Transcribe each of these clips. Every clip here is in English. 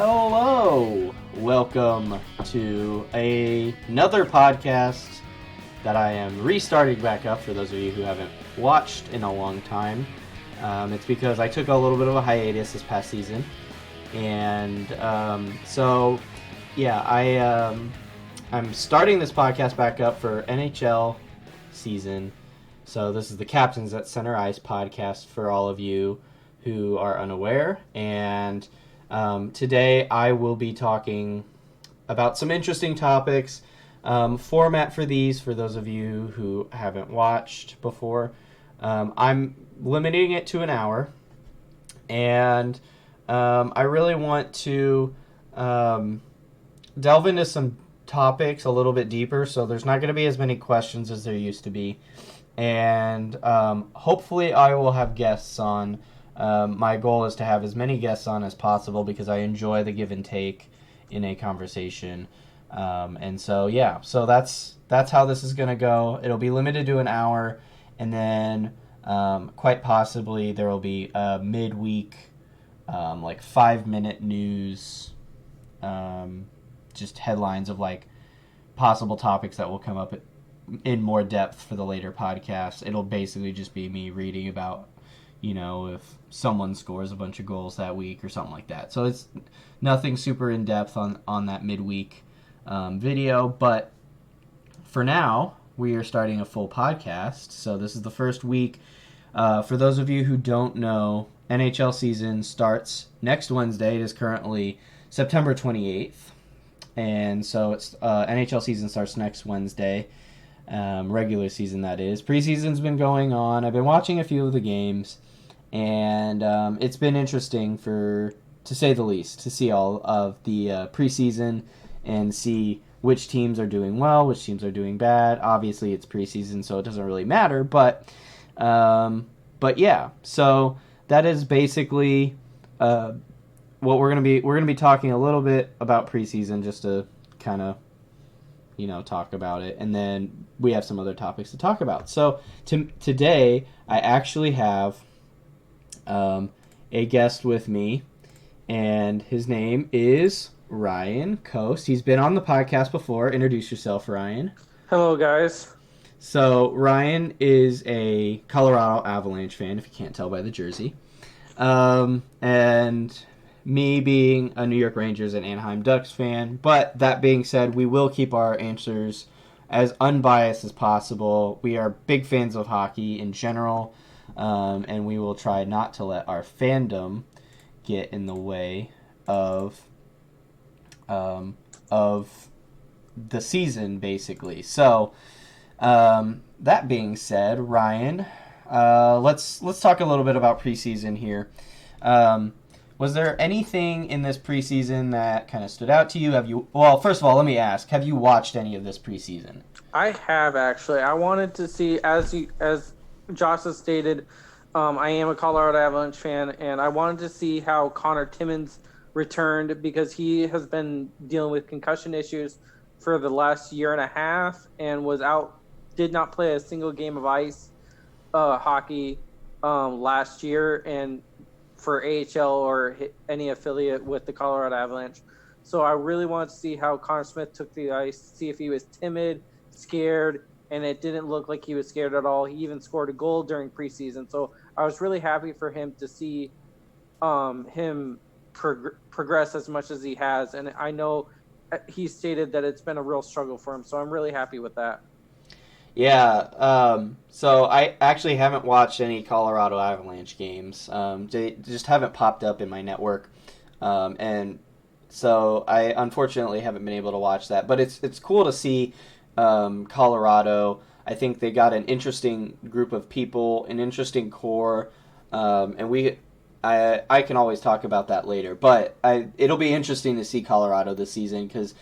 Hello! Welcome to another podcast that I am restarting back up for those of you who haven't watched in a long time. It's because I took a little bit of a hiatus this past season. And I'm starting this podcast back up for NHL season. So this is the Captains at Center Ice podcast for all of you who are unaware. And today I will be talking about some interesting topics. Format for these, for those of you who haven't watched before, I'm limiting it to an hour. And I really want to delve into some topics a little bit deeper, so there's not going to be as many questions as there used to be. And hopefully I will have guests on. My goal is to have as many guests on as possible because I enjoy the give and take in a conversation. So that's how this is going to go. It'll be limited to an hour, and then quite possibly there will be a midweek, 5-minute news, just headlines of possible topics that will come up in more depth for the later podcast. It'll basically just be me reading about, if someone scores a bunch of goals that week or something like that. So it's nothing super in-depth on that midweek video. But for now, we are starting a full podcast. So this is the first week. For those of you who don't know, NHL season starts next Wednesday. It is currently September 28th. And so it's NHL season starts next Wednesday. Regular season, that is. Preseason's been going on. I've been watching a few of the games. And it's been interesting, to say the least, to see all of the preseason and see which teams are doing well, which teams are doing bad. Obviously, it's preseason, so it doesn't really matter. But yeah, so that is basically what we're gonna be talking a little bit about preseason, just to kind of talk about it, and then we have some other topics to talk about. So today, I actually have a guest with me, and his name is Ryan Coast. He's been on the podcast before. Introduce yourself, Ryan. Hello, guys. So Ryan is a Colorado Avalanche fan, if you can't tell by the jersey. And me being a New York Rangers and Anaheim Ducks fan. But that being said, we will keep our answers as unbiased as possible. We are big fans of hockey in general. And we will try not to let our fandom get in the way of the season, basically. So, that being said, Ryan, let's talk a little bit about preseason here. Was there anything in this preseason that kind of stood out to you? First of all, let me ask, have you watched any of this preseason? I have, actually. I wanted to see, as Josh has stated, I am a Colorado Avalanche fan, and I wanted to see how Connor Timmins returned because he has been dealing with concussion issues for the last year and a half and did not play a single game of ice hockey last year and for AHL or any affiliate with the Colorado Avalanche. So I really wanted to see how Connor Smith took the ice, see if he was timid, scared, and it didn't look like he was scared at all. He even scored a goal during preseason. So I was really happy for him to see him progress as much as he has. And I know he stated that it's been a real struggle for him. So I'm really happy with that. Yeah, so I actually haven't watched any Colorado Avalanche games. They just haven't popped up in my network. And so I unfortunately haven't been able to watch that. But it's cool to see Colorado. I think they got an interesting group of people, an interesting core, and I can always talk about that later. But it'll be interesting to see Colorado this season because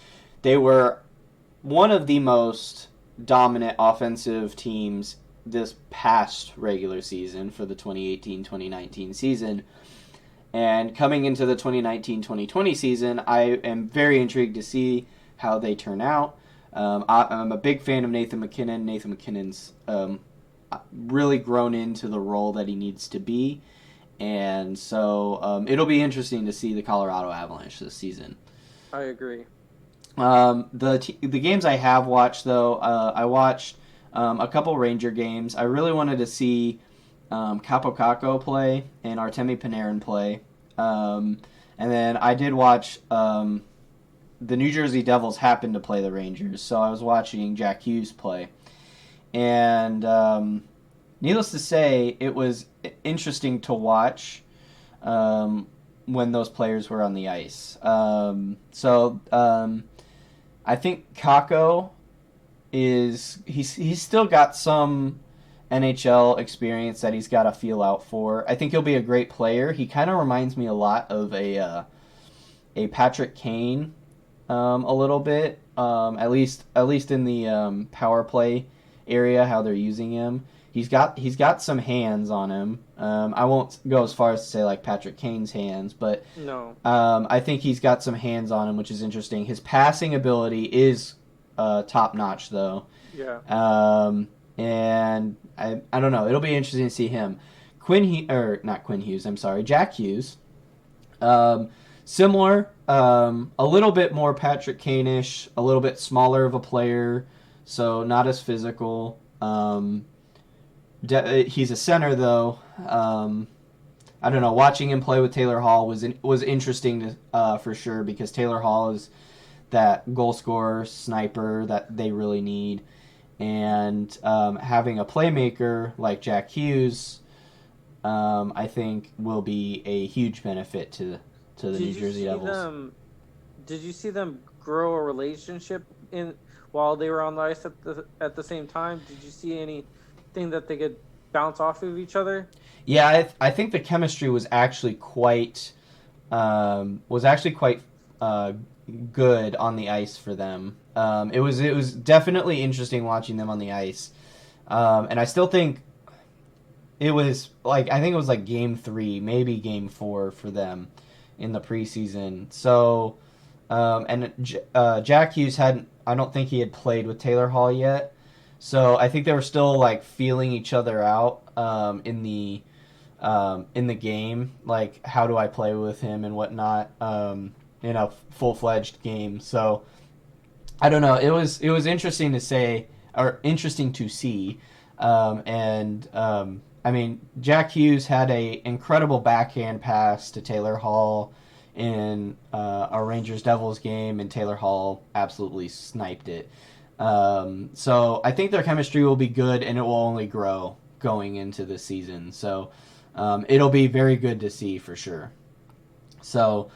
they were one of the most dominant offensive teams this past regular season for the 2018-2019 season. And coming into the 2019-2020 season, I am very intrigued to see how they turn out. I'm a big fan of Nathan MacKinnon. Nathan MacKinnon's really grown into the role that he needs to be. And so it'll be interesting to see the Colorado Avalanche this season. I agree. The games I have watched, though, I watched a couple Ranger games. I really wanted to see Capo Caco play and Artemi Panarin play. And then I did watch the New Jersey Devils happened to play the Rangers, so I was watching Jack Hughes play. And needless to say, it was interesting to watch when those players were on the ice. I think Kako he's still got some NHL experience that he's got to feel out for. I think he'll be a great player. He kind of reminds me a lot of a Patrick Kane a little bit, at least in the power play area, how they're using him. He's got some hands on him. I won't go as far as to say like Patrick Kane's hands, but No. I think he's got some hands on him, which is interesting. His passing ability is top notch, though. Yeah. And I don't know. It'll be interesting to see him. Not Quinn Hughes. I'm sorry, Jack Hughes. Similar, a little bit more Patrick Kane-ish, a little bit smaller of a player, so not as physical. He's a center, though. I don't know. Watching him play with Taylor Hall was interesting for sure, because Taylor Hall is that goal scorer, sniper that they really need, and having a playmaker like Jack Hughes, I think will be a huge benefit to the New Jersey Devils. Did you see them grow a relationship while they were on the ice at the same time? Did you see anything that they could bounce off of each other? Yeah, I think the chemistry was actually quite good on the ice for them. It was definitely interesting watching them on the ice, and I still think it was I think it was like Game 3, maybe Game 4 for them in the preseason. So, Jack Hughes I don't think he had played with Taylor Hall yet. So I think they were still feeling each other out in the game, like how do I play with him and whatnot in a full-fledged game. So I don't know. It was interesting to say, or interesting to see, I mean, Jack Hughes had a incredible backhand pass to Taylor Hall in a Rangers Devils game, and Taylor Hall absolutely sniped it. So I think their chemistry will be good, and it will only grow going into the season. So it'll be very good to see for sure. So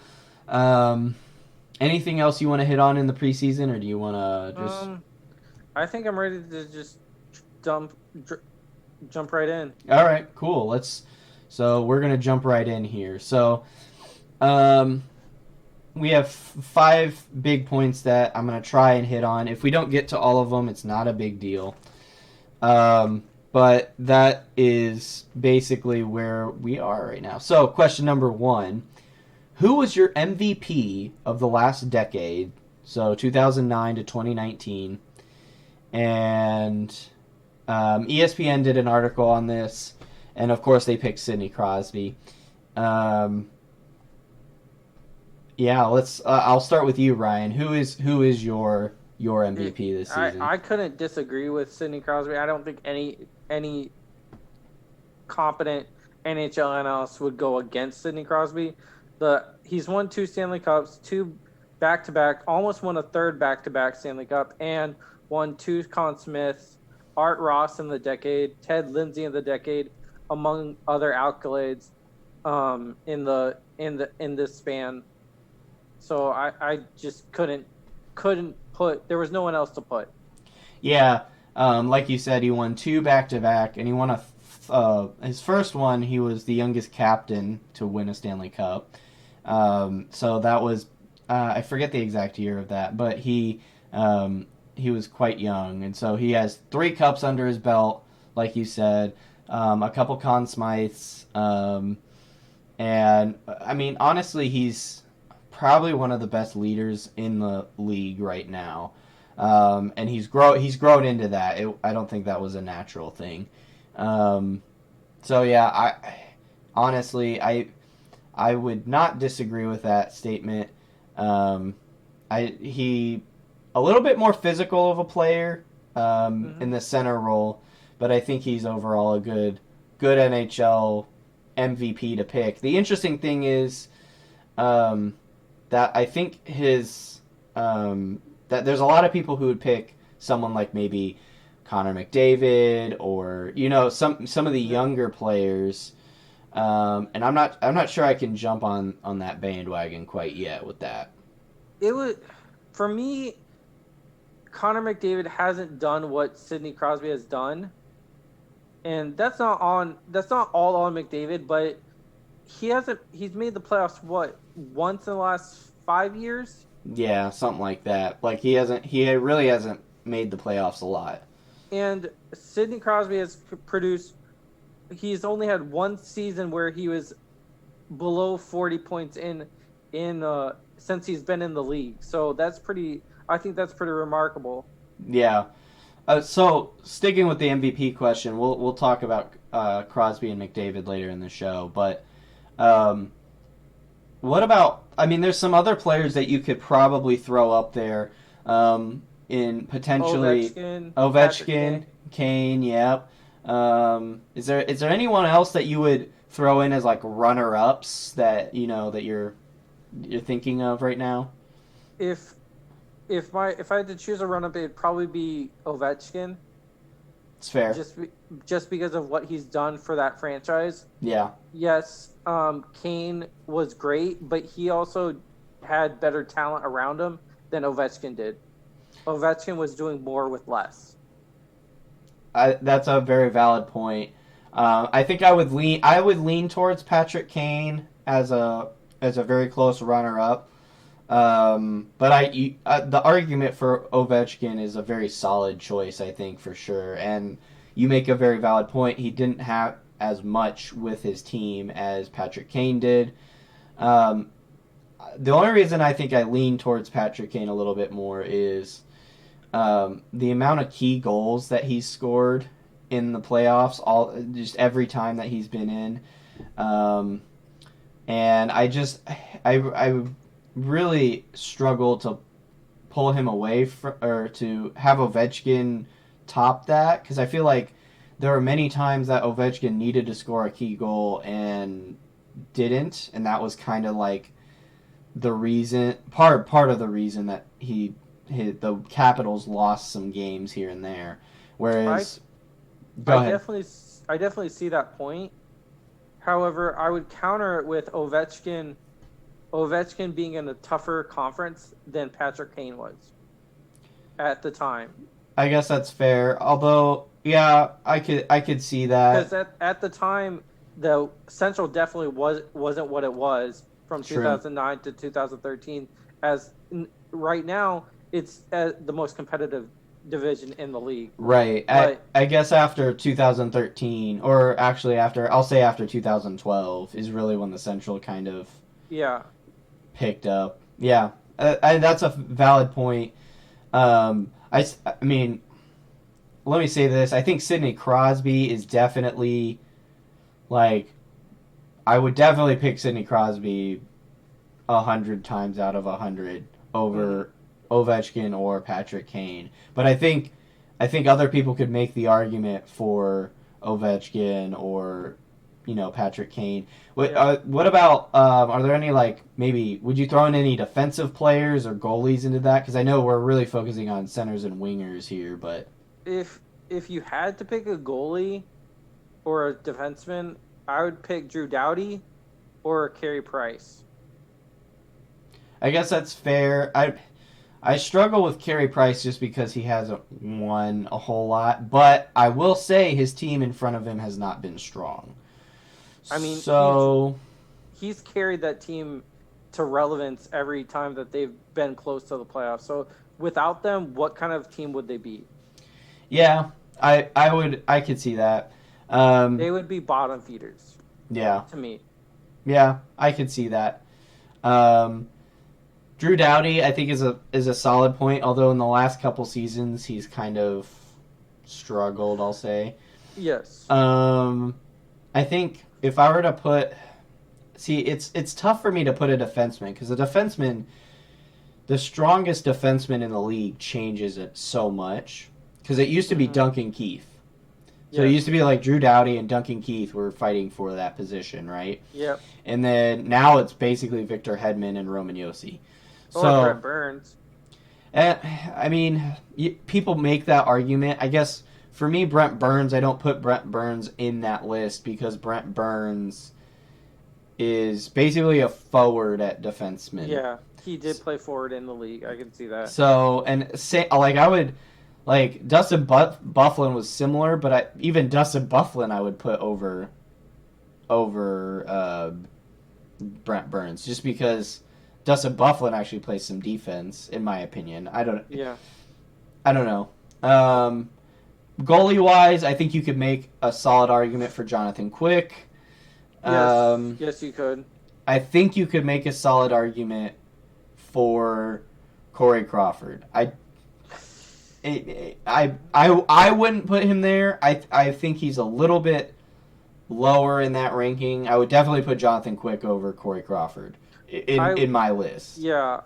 anything else you want to hit on in the preseason, or do you want to just... I think I'm ready to just jump right in. All right, cool. So we're going to jump right in here. So we have 5 big points that I'm going to try and hit on. If we don't get to all of them, it's not a big deal. But that is basically where we are right now. So question number 1, who was your MVP of the last decade? So 2009 to 2019. And ESPN did an article on this, and of course they picked Sidney Crosby. Yeah, let's. I'll start with you, Ryan. Who is your MVP this season? I couldn't disagree with Sidney Crosby. I don't think any competent NHL analyst would go against Sidney Crosby. He's won 2 Stanley Cups, 2 back-to-back, almost won a 3rd back-to-back Stanley Cup, and won 2 Conn Smiths, Art Ross in the decade, Ted Lindsay in the decade, among other accolades in this span. So I just couldn't put. There was no one else to put. Yeah, like you said, he won 2 back-to-back, and he won his first one. He was the youngest captain to win a Stanley Cup. So that was I forget the exact year of that, but he was quite young, and so he has 3 cups under his belt, like you said, a couple Conn Smythes, and I mean, honestly, he's probably one of the best leaders in the league right now, and he's grown into that. I don't think that was a natural thing. So yeah, honestly, I would not disagree with that statement. Um, he a little bit more physical of a player Hmm. in the center role, but I think he's overall a good NHL MVP to pick. The interesting thing is um, that I think that there's a lot of people who would pick someone like maybe Connor McDavid or some of the Yeah. younger players. And I'm not sure I can jump on that bandwagon quite yet with that. It would, for me, Connor McDavid hasn't done what Sidney Crosby has done, and that's not all on McDavid, but he's made the playoffs what once in the last 5 years, Yeah, something like that. Like he really hasn't made the playoffs a lot. and Sidney Crosby has produced. He's only had one season where he was below 40 points in since he's been in the league. So that's pretty. I think that's pretty remarkable. Yeah. So sticking with the MVP question, we'll talk about Crosby and McDavid later in the show. But um, what about? I mean, there's some other players that you could probably throw up there. In potentially Ovechkin, Patrick Ovechkin, Kane. Kane. Yep. Is there anyone else that you would throw in as like runner ups that that you're thinking of right now? If if I had to choose a run up, it'd probably be Ovechkin, It's fair. just be, just because of what he's done for that franchise. Yeah. Yes, Kane was great, but he also had better talent around him than Ovechkin did. Ovechkin was doing more with less. That's a very valid point. I think I would lean towards Patrick Kane as a very close runner up. But the argument for Ovechkin is a very solid choice, I think for sure. And you make a very valid point. He didn't have as much with his team as Patrick Kane did. Um, the only reason I think I lean towards Patrick Kane a little bit more is the amount of key goals that he's scored in the playoffs, all just every time that he's been in. Um, and I really struggle to pull him away from, or to have Ovechkin top that, because I feel like there were many times that Ovechkin needed to score a key goal and didn't, and that was kind of like the reason part of the reason that the Capitals lost some games here and there. I Whereas, go I ahead. definitely I definitely see that point. However, I would counter it with Ovechkin being in a tougher conference than Patrick Kane was at the time. I guess that's fair. Although, yeah, I could see that. Because at the time, the Central definitely wasn't what it was from True. 2009 to 2013. As right now, it's the most competitive division in the league. Right. I But I guess after 2013, or actually I'll say after 2012 is really when the Central kind of yeah, picked up. Yeah, that's a valid point. I mean, let me say this. I think Sidney Crosby is definitely like I would definitely pick Sidney Crosby 100 times out of 100 hmm, over Ovechkin or Patrick Kane. But I think other people could make the argument for Ovechkin or Patrick Kane. What yeah. what about are there any like maybe would you throw in any defensive players or goalies into that? Because I know we're really focusing on centers and wingers here, but If if you had to pick a goalie or a defenseman, I would pick Drew Doughty or Carey Price. I guess that's fair. I struggle with Carey Price just because he hasn't won a whole lot, but I will say his team in front of him has not been strong. I mean, So, he's carried that team to relevance every time that they've been close to the playoffs. So without them, what kind of team would they be? yeah, I could see that. Um, They would be bottom feeders yeah, to me. yeah, I could see that. Um, Drew Doughty, I think is a solid point. Although in the last couple seasons he's kind of struggled, I'll say. Yes. Um, I think if I were to put, see, it's tough for me to put a defenseman because a defenseman, the strongest defenseman in the league, changes it so much. Because it used to be Duncan Keith. So it Yes. used to be like Drew Doughty and Duncan Keith were fighting for that position, right? Yep. And then now it's basically Victor Hedman and Roman Yossi. Or So, Brent Burns. I mean, people make that argument. I guess for me, Brent Burns, I don't put Brent Burns in that list because Brent Burns is basically a forward at defenseman. Yeah, he did play forward in the league. I can see that. So, and say, like, I would, like, Dustin Bufflin was similar, but even Dustin Bufflin I would put over Brent Burns just because Dustin Bufflin actually plays some defense, in my opinion. I don't know. Goalie wise, I think you could make a solid argument for Jonathan Quick. Yes, you could. I think you could make a solid argument for Corey Crawford. I wouldn't put him there. I think he's a little bit lower in that ranking. I would definitely put Jonathan Quick over Corey Crawford in my list. Yeah,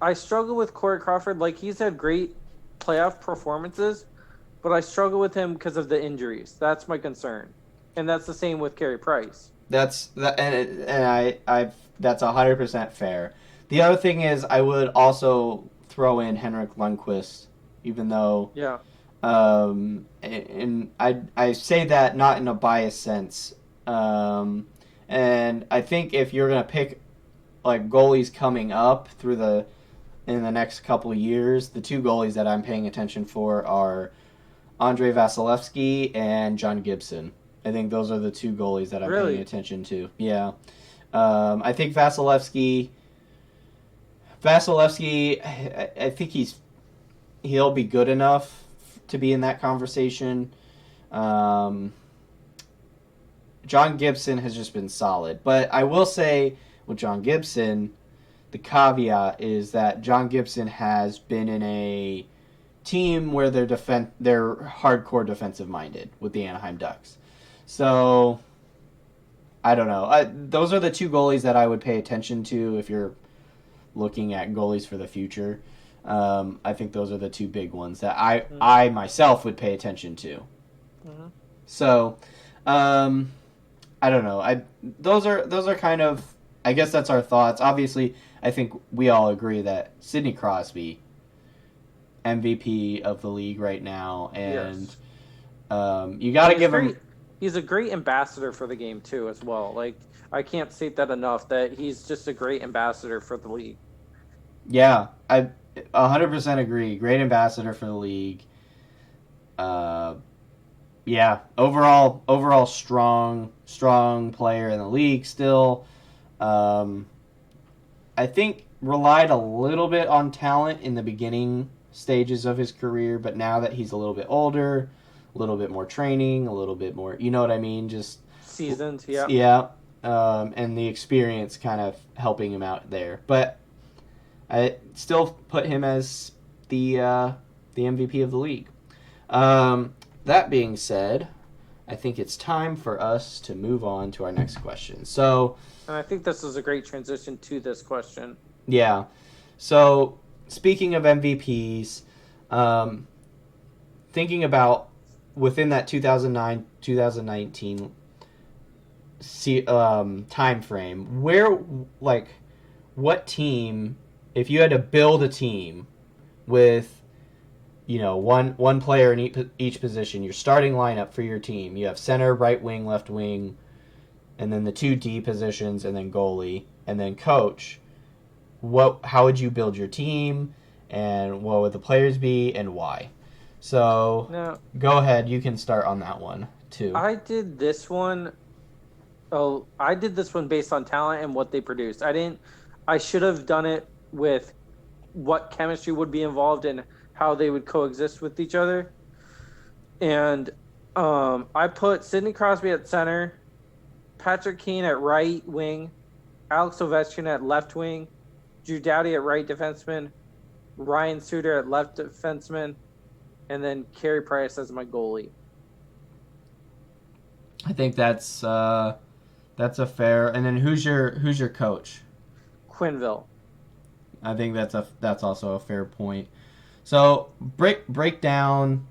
I struggle with Corey Crawford. Like, he's had great playoff performances, but I struggle with him because of the injuries. That's my concern, and that's the same with Carey Price. That's 100% fair. The other thing is I would also throw in Henrik Lundqvist, even though and I say that not in a biased sense. And I think if you're gonna pick like goalies coming up in the next couple of years, the two goalies that I'm paying attention for are Andrei Vasilevsky and John Gibson. I think those are the two goalies that I'm paying attention to. Yeah. I think Vasilevsky, I think he'll be good enough to be in that conversation. John Gibson has just been solid. But I will say with John Gibson, the caveat is that John Gibson has been in a team where they're hardcore defensive minded with the Anaheim Ducks. So I don't know. Those are the two goalies that I would pay attention to if you're looking at goalies for the future. I think those are the two big ones that I myself would pay attention to. Mm-hmm. So I don't know. Those are kind of, I guess that's our thoughts. Obviously, I think we all agree that Sidney Crosby, MVP of the league right now, and you got to give him. He's a great ambassador for the game too, as well. Like, I can't state that enough. That he's just a great ambassador for the league. Yeah, I 100% agree. Great ambassador for the league. Yeah, overall strong player in the league still. I think relied a little bit on talent in the beginning stages of his career, but now that he's a little bit older, a little bit more training, a little bit more, you know what I mean? Just seasoned, yeah. Yeah, and the experience kind of helping him out there. But I still put him as the MVP of the league. That being said, I think it's time for us to move on to our next question. So, and I think this is a great transition to this question. Yeah. So, speaking of MVPs, thinking about within that 2009-2019 time frame, what team, if you had to build a team with, one player in each position, your starting lineup for your team, you have center, right wing, left wing, and then the 2 D positions, and then goalie, and then coach, how would you build your team, and what would the players be, and why? So, now, go ahead. You can start on that one, too. I did this one based on talent and what they produced. I should have done it with what chemistry would be involved and how they would coexist with each other. And I put Sidney Crosby at center, Patrick Kane at right wing, Alex Ovechkin at left wing, Drew Doughty at right defenseman, Ryan Suter at left defenseman, and then Carey Price as my goalie. I think that's a fair. And then who's your coach? Quinville. I think that's also a fair point. So break down.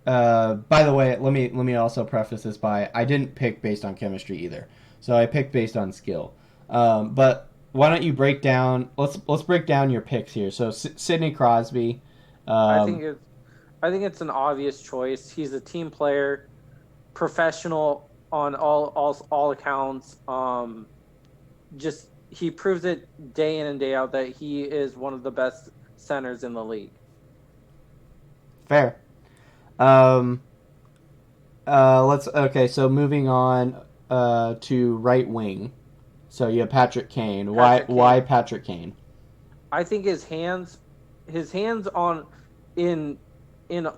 By the way, let me also preface this by I didn't pick based on chemistry either. So I picked based on skill. But why don't you break down? Let's break down your picks here. So Sidney Crosby. I Um, think it's I think it's an obvious choice. He's a team player, professional on all accounts. Just he proves it day in and day out that he is one of the best centers in the league. Fair. Um, let's okay. So moving on to right wing. So you have Patrick Kane. Why Patrick why Kane. Patrick Kane? I think his hands on in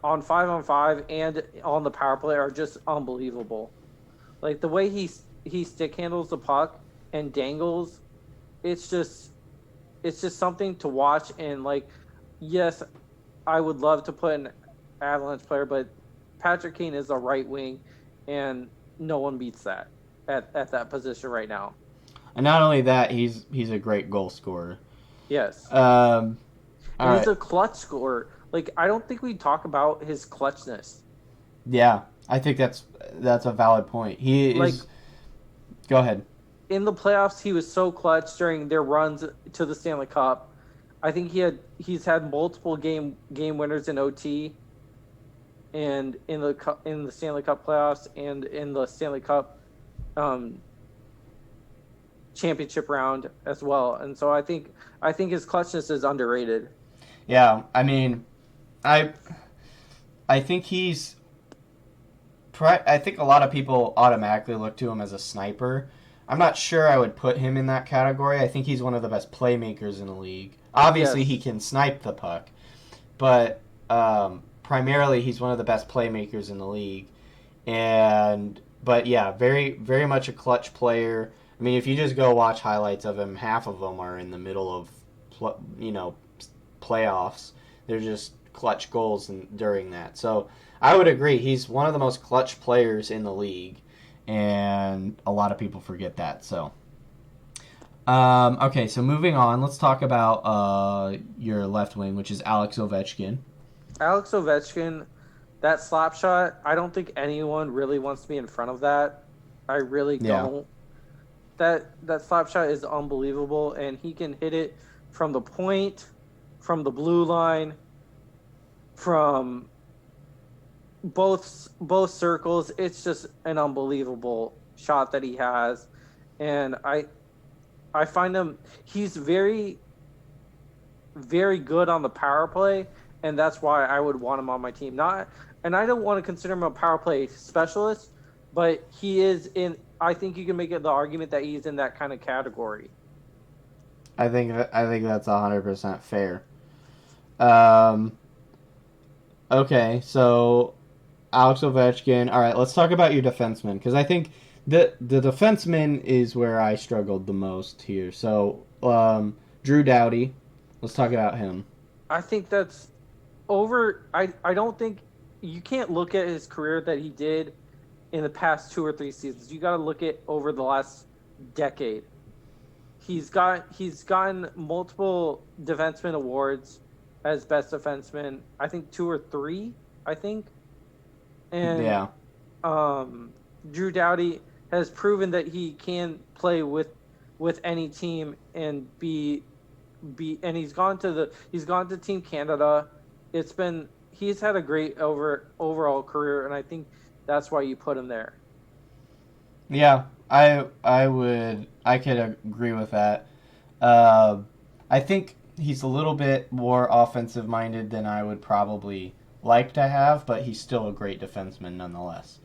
on 5-on-5 and on the power play are just unbelievable. Like the way he stick handles the puck and dangles, it's just something to watch. And like, yes, I would love to put an Avalanche player, but Patrick Kane is a right wing, and no one beats that at that position right now. And not only that, he's a great goal scorer. Yes, Um, all and he's right. a clutch scorer. Like I don't think we talk about his clutchness. Yeah, I think that's a valid point. He Like is. Go ahead. in the playoffs, he was so clutch during their runs to the Stanley Cup. I think he's had multiple game winners in OT, and in the Stanley Cup playoffs and in the Stanley Cup um, championship round as well. And so I think his clutchness is underrated. Yeah, I mean, I I think he's. I think a lot of people automatically look to him as a sniper. I'm not sure I would put him in that category. I think he's one of the best playmakers in the league. Obviously, he Yes, can snipe the puck, but primarily he's one of the best playmakers in the league. And but yeah, very very much a clutch player. I mean, if you just go watch highlights of him, half of them are in the middle of you know playoffs. They're just clutch goals during that. So I would agree. He's one of the most clutch players in the league, and a lot of people forget that. So okay, so moving on, let's talk about your left wing, which is Alex Ovechkin. Alex Ovechkin, that slap shot. I don't think anyone really wants to be in front of that. I really Yeah, don't. That slap shot is unbelievable, and he can hit it from the point, from the blue line, from both circles. It's just an unbelievable shot that he has, and I find him. He's very good on the power play, and that's why I would want him on my team. Not, and I don't want to consider him a power play specialist, but he is in. I think you can make it the argument that he's in that kind of category. I think that's 100% fair. Um, okay, so Alex Ovechkin. All right, let's talk about your defenseman because I think the defenseman is where I struggled the most here. So Drew Doughty. Let's talk about him. I think that's over. I don't think you can't look at his career that he did in the past 2 or 3 seasons. You got to look at over the last decade. He's gotten multiple defenseman awards as best defenseman. I think 2 or 3. I think, and Yeah, um, Drew Doughty has proven that he can play with any team and and he's gone to Team Canada. He's had a great overall career, and I think that's why you put him there. yeah. I could agree with that. Uh, I think he's a little bit more offensive minded than I would probably like to have, but he's still a great defenseman nonetheless.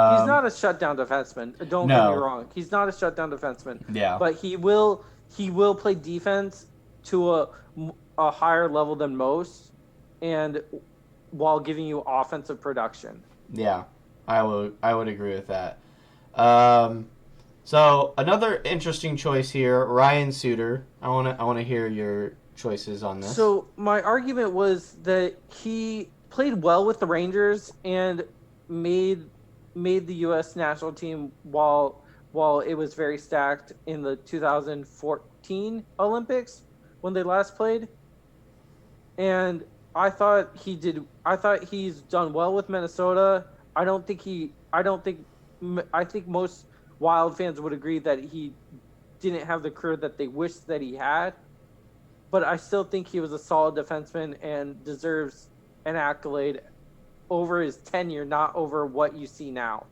He's Um, not a shutdown defenseman. Don't get me no, wrong. He's not a shutdown defenseman, yeah, but he will play defense to a higher level than most, and while giving you offensive production. yeah. I would agree with that. Um, so another interesting choice here, Ryan Suter. I wanna hear your choices on this. So my argument was that he played well with the Rangers and made made the U.S. national team while it was very stacked in the 2014 Olympics when they last played, and I thought he did. I thought he's done well with Minnesota. I don't think he. I don't think. I think most Wild fans would agree that he didn't have the career that they wish that he had. But I still think he was a solid defenseman and deserves an accolade over his tenure, not over what you see now.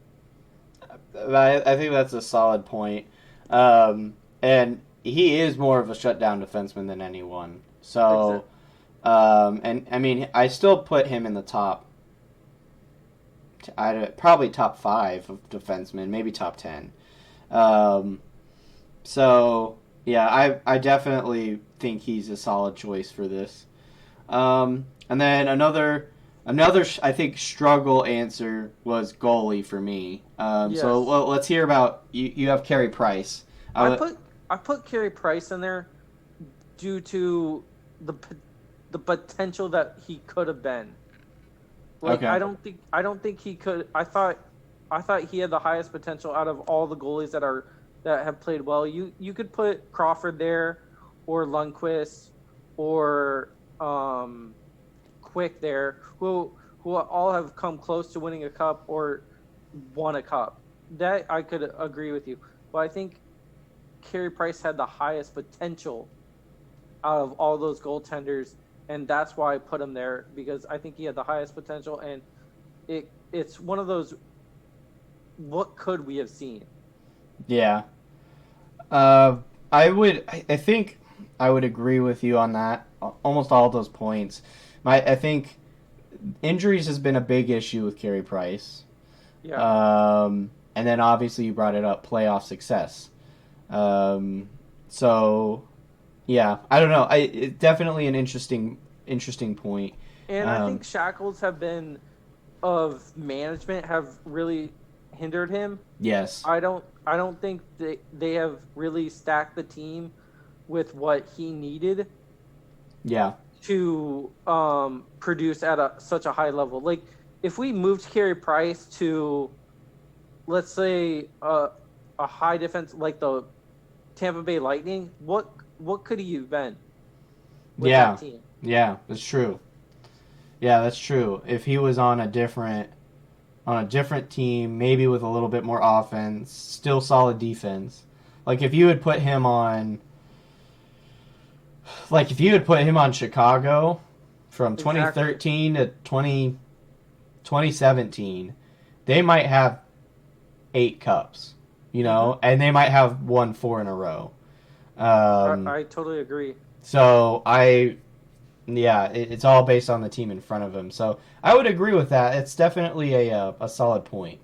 I think that's a solid point. And he is more of a shutdown defenseman than anyone. So, Exactly. and I mean, I still put him in the top. Probably top 5 of defensemen, maybe top 10. Um, so yeah, I definitely think he's a solid choice for this. And then another I think struggle answer was goalie for me. So Yes. well, let's hear about you. You have Carey Price. I I, put I put Carey Price in there due to the the potential that he could have been. Like okay. I don't think he could. I thought he had the highest potential out of all the goalies that have played well. You could put Crawford there, or Lundqvist, or Quick there, who all have come close to winning a cup or won a cup. That I could agree with you, but I think Carey Price had the highest potential out of all those goaltenders, and that's why I put him there because I think he had the highest potential, and it's one of those. What could we have seen? Yeah. Uh, I think I would agree with you on that. Almost all of those points. I think injuries has been a big issue with Carey Price. Yeah, And then obviously you brought it up, playoff success. So yeah, I don't know. It's definitely an interesting point. and I Um, think shackles have been of management have really hindered him. yes. I don't think they have really stacked the team with what he needed Yeah. to produce at such a high level. Like if we moved Carey Price to, let's say, a high defense like the Tampa Bay Lightning, what could he have been with that Yeah. team? Yeah. That's true. Yeah, that's true. If he was on a different team, maybe with a little bit more offense, still solid defense. Like if you had put him on if you had put him on Chicago from Exactly. 2013 to 2017, they might have 8 cups, Hmm. and they might have won 4 in a row. Um, I totally agree. so yeah, it's all based on the team in front of him. So I would agree with that. It's definitely a solid point.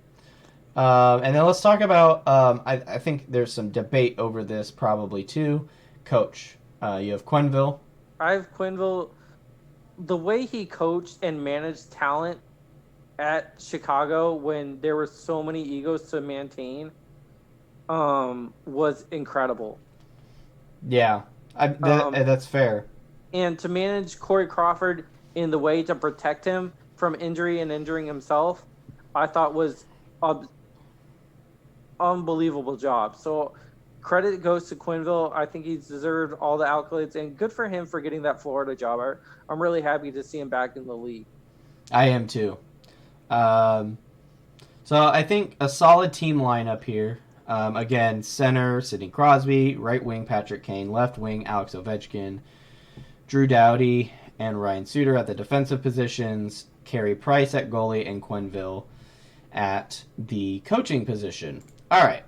And then let's talk about. I think there's some debate over this probably too. Coach, you have Quenville. I have Quinville. The way he coached and managed talent at Chicago when there were so many egos to maintain was incredible. Yeah, Um, that's fair. and to manage Corey Crawford in the way to protect him from injury and injuring himself, I thought was an unbelievable job. So credit goes to Quinville. I think he's deserved all the accolades, and good for him for getting that Florida job. I'm really happy to see him back in the league. I am too. Um, so I think a solid team lineup here. Again, center Sidney Crosby, right wing Patrick Kane, left wing Alex Ovechkin, Drew Doughty, and Ryan Suter at the defensive positions, Carey Price at goalie, and Quenville at the coaching position. All right.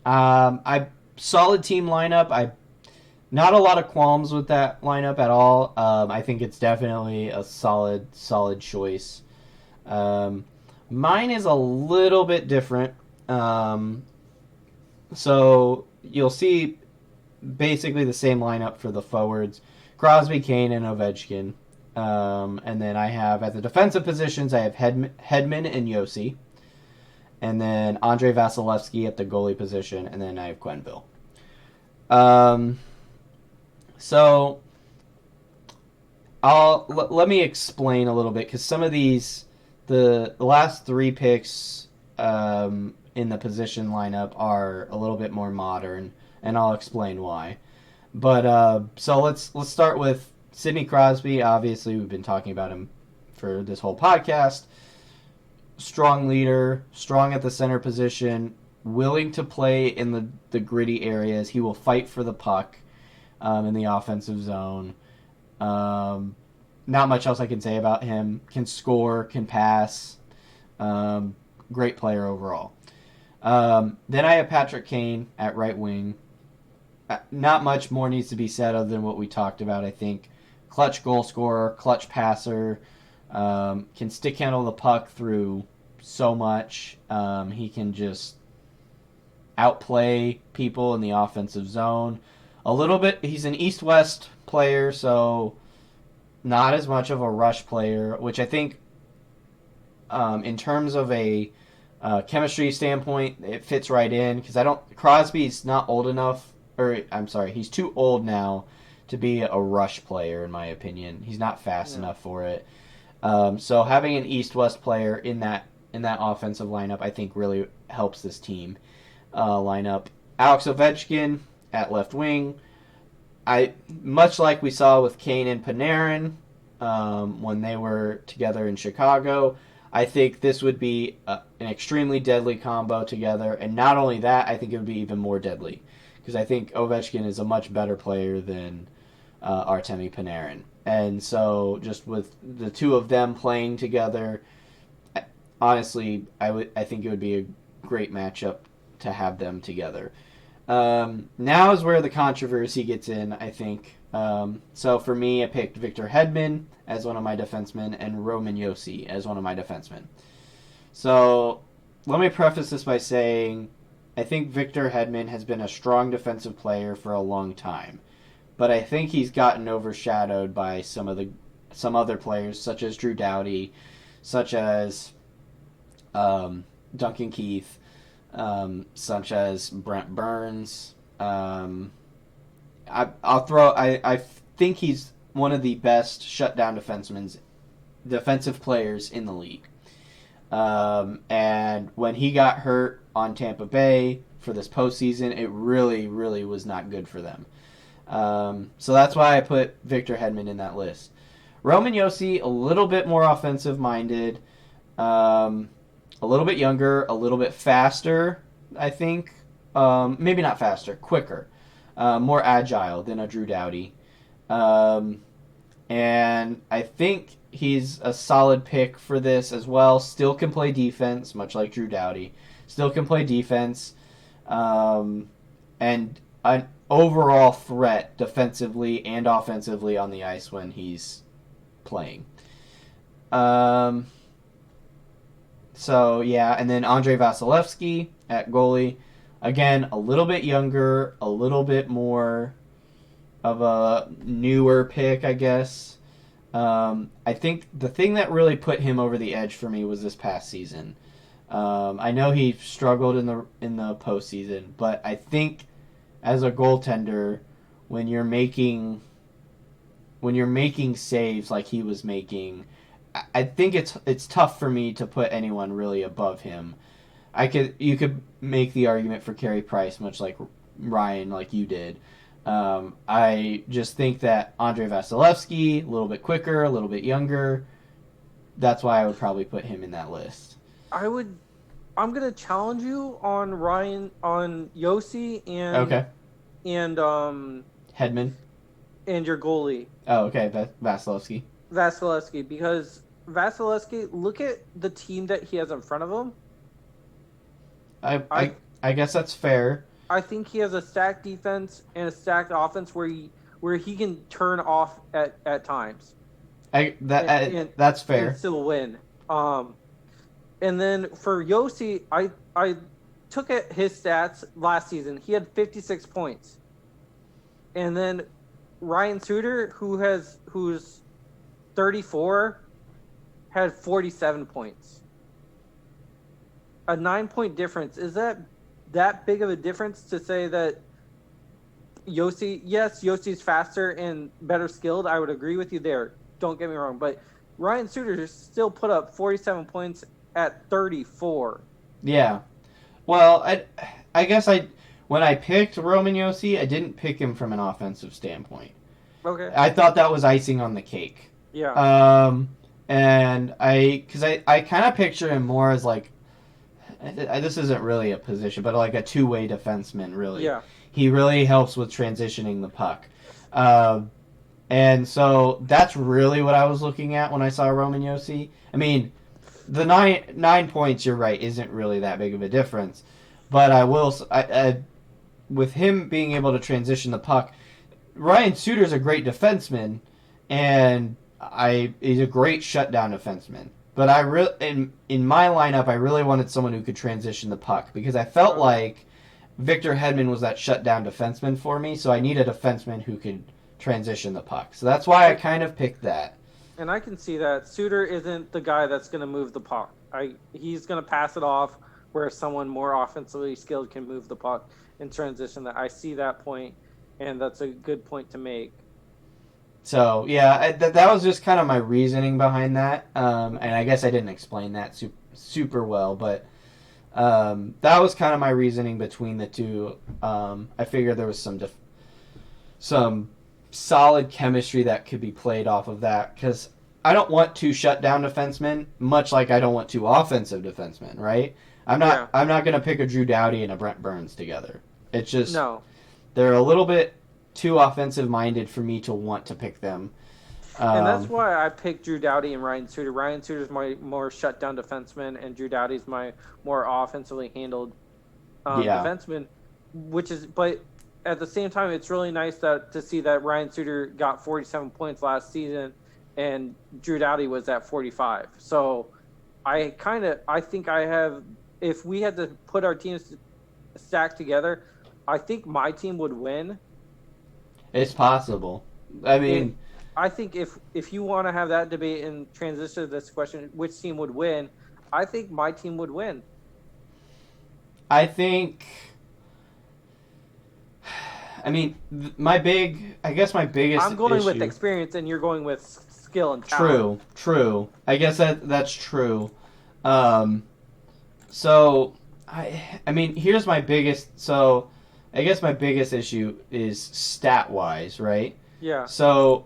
I solid team lineup. I not a lot of qualms with that lineup at all. I think it's definitely a solid choice. Um, Mine is a little bit different. So you'll see basically the same lineup for the forwards: Crosby, Kane, and Ovechkin. And then I have at the defensive positions I have Hedman and Yossi, and then Andre Vasilevsky at the goalie position, and then I have Quenville. Um, so let me explain a little bit because some of these the last 3 picks in the position lineup are a little bit more modern, and I'll explain why. But so let's start with Sidney Crosby. Obviously, we've been talking about him for this whole podcast. Strong leader, strong at the center position, willing to play in the gritty areas. He will fight for the puck in the offensive zone. Not much else I can say about him. Can score, can pass. Great player overall. Then I have Patrick Kane at right wing. Not much more needs to be said other than what we talked about, I think. Clutch goal scorer, clutch passer, can stick handle the puck through so much. He can just outplay people in the offensive zone. A little bit, he's an east-west player, so not as much of a rush player, which I think in terms of a chemistry standpoint, it fits right in because Crosby's not old enough, or I'm sorry, he's too old now to be a rush player, in my opinion. He's not fast enough for it. So having an east-west player in that offensive lineup, I think, really helps this team lineup. Alex Ovechkin at left wing. Much like we saw with Kane and Panarin when they were together in Chicago, I think this would be an extremely deadly combo together. And not only that, I think it would be even more deadly because I think Ovechkin is a much better player than Artemi Panarin. And so just with the two of them playing together, honestly, I think it would be a great matchup to have them together. Now is where the controversy gets in, I think. So for me, I picked Victor Hedman as one of my defensemen and Roman Josi as one of my defensemen. So let me preface this by saying I think Victor Hedman has been a strong defensive player for a long time, but I think he's gotten overshadowed by some other players, such as Drew Doughty, such as Duncan Keith, such as Brent Burns. I think he's one of the best shutdown defensive players in the league. And when he got hurt on Tampa Bay for this postseason, it really, really was not good for them. So that's why I put Victor Hedman in that list. Roman Josi, a little bit more offensive-minded, a little bit younger, a little bit faster, I think. Maybe not faster, quicker. More agile than a Drew Doughty. And I think he's a solid pick for this as well. Still can play defense, much like Drew Doughty. Still can play defense. And an overall threat defensively and offensively on the ice when he's playing. So, yeah, and then Andrei Vasilevsky at goalie. Again, a little bit younger, a little bit more of a newer pick, I guess. I think the thing that really put him over the edge for me was this past season. I know he struggled in the postseason, but I think as a goaltender, when you're making saves like he was making, I think it's tough for me to put anyone really above him. You could make the argument for Carey Price, much like Ryan, like you did. I just think that Andrei Vasilevsky, a little bit quicker, a little bit younger. That's why I would probably put him in that list. I'm gonna challenge you on Josi and Hedman and your goalie. Oh, okay, Vasilevsky. Because Vasilevsky, look at the team that he has in front of him. I guess that's fair. I think he has a stacked defense and a stacked offense where he can turn off at times. That's fair. And still win. And then for Josi, I took at his stats last season. He had 56 points. And then Ryan Suter, who's 34, had 47 points. A 9-point difference. Is that big of a difference to say that Yosi's faster and better skilled? I would agree with you there. Don't get me wrong. But Ryan Suter still put up 47 points at 34. Yeah. Well, I guess when I picked Roman Yossi, I didn't pick him from an offensive standpoint. Okay. I thought that was icing on the cake. Yeah. Um, and because I kind of picture him more as like, this isn't really a position, but like a two-way defenseman, really. Yeah. He really helps with transitioning the puck. Um, and so that's really what I was looking at when I saw Roman Yossi. I mean, the nine points, you're right, isn't really that big of a difference. But with him being able to transition the puck, Ryan Suter's a great defenseman, and he's a great shutdown defenseman. But in my lineup, I really wanted someone who could transition the puck because I felt like Victor Hedman was that shutdown defenseman for me. So I need a defenseman who could transition the puck. So that's why I kind of picked that. And I can see that Suter isn't the guy that's going to move the puck. He's going to pass it off where someone more offensively skilled can move the puck in transition. That I see that point, and that's a good point to make. So yeah, that was just kind of my reasoning behind that, and I guess I didn't explain that super well, but that was kind of my reasoning between the two. I figured there was some solid chemistry that could be played off of that because I don't want two shutdown defensemen, much like I don't want two offensive defensemen, right? I'm not going to pick a Drew Doughty and a Brent Burns together. It's just they're a little bit too offensive minded for me to want to pick them. And that's why I picked Drew Doughty and Ryan Suter. Ryan Suter's my more shutdown defenseman, and Drew Doughty's my more offensively handled defenseman. But at the same time, it's really nice to see that Ryan Suter got 47 points last season, and Drew Doughty was at 45. So I think I have. If we had to put our teams stacked together, I think my team would win. It's possible. I mean, I think if you want to have that debate and transition to this question, which team would win? I think my team would win. I think. I mean, my biggest. I'm going issue, with experience, and you're going with skill and talent. True. I guess that's true. So I mean, here's my biggest. So I guess my biggest issue is stat wise, right? Yeah. So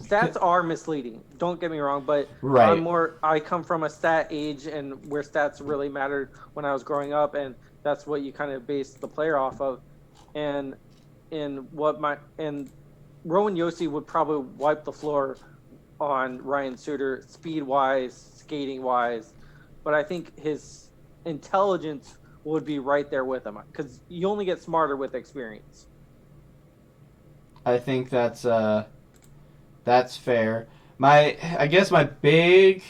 stats are misleading. Don't get me wrong, but right. I come from a stat age and where stats really mattered when I was growing up, and that's what you kind of base the player off of. And Rowan Yossi would probably wipe the floor on Ryan Suter speed wise, skating wise, but I think his intelligence would be right there with him because you only get smarter with experience. I think that's fair. I guess my big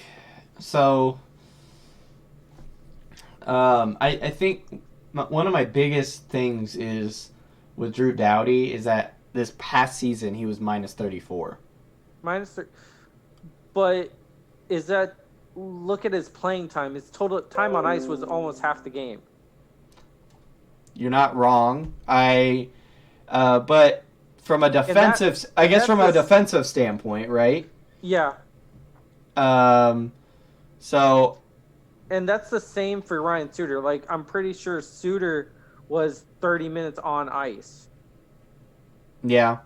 I think one of my biggest things is with Drew Doughty is that this past season he was minus 34. But is that look at his playing time? His total time on ice was almost half the game. You're not wrong. But from a defensive, a defensive standpoint, right? Yeah. So. And that's the same for Ryan Suter. Like, I'm pretty sure Suter was 30 minutes on ice. Yeah.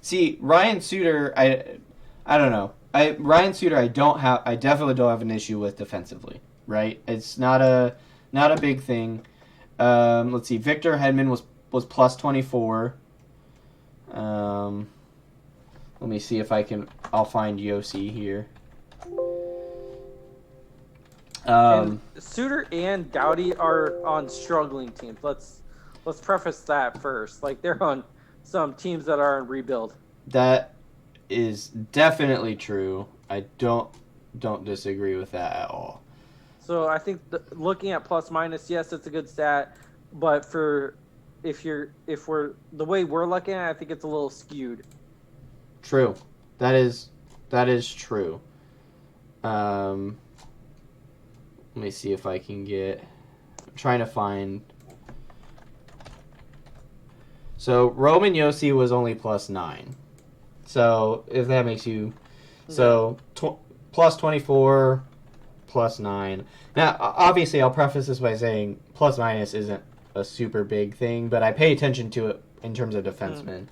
See, Ryan Suter, I don't know. Ryan Suter, I definitely don't have an issue with defensively, right? It's not a big thing. Let's see. Victor Hedman was plus 24. Let me see if I'll find Yossi here. And Suter and Doughty are on struggling teams. Let's preface that first. Like, they're on some teams that are in rebuild. That is definitely true. I don't disagree with that at all. So I think looking at plus minus, yes, it's a good stat, but if we're the way we're looking at it, I think it's a little skewed. True. That is true. Let me see if I can I'm trying to find. So Roman Yossi was only plus 9. So if that makes you, so plus 24. +9. Now, obviously, I'll preface this by saying plus minus isn't a super big thing, but I pay attention to it in terms of defensemen.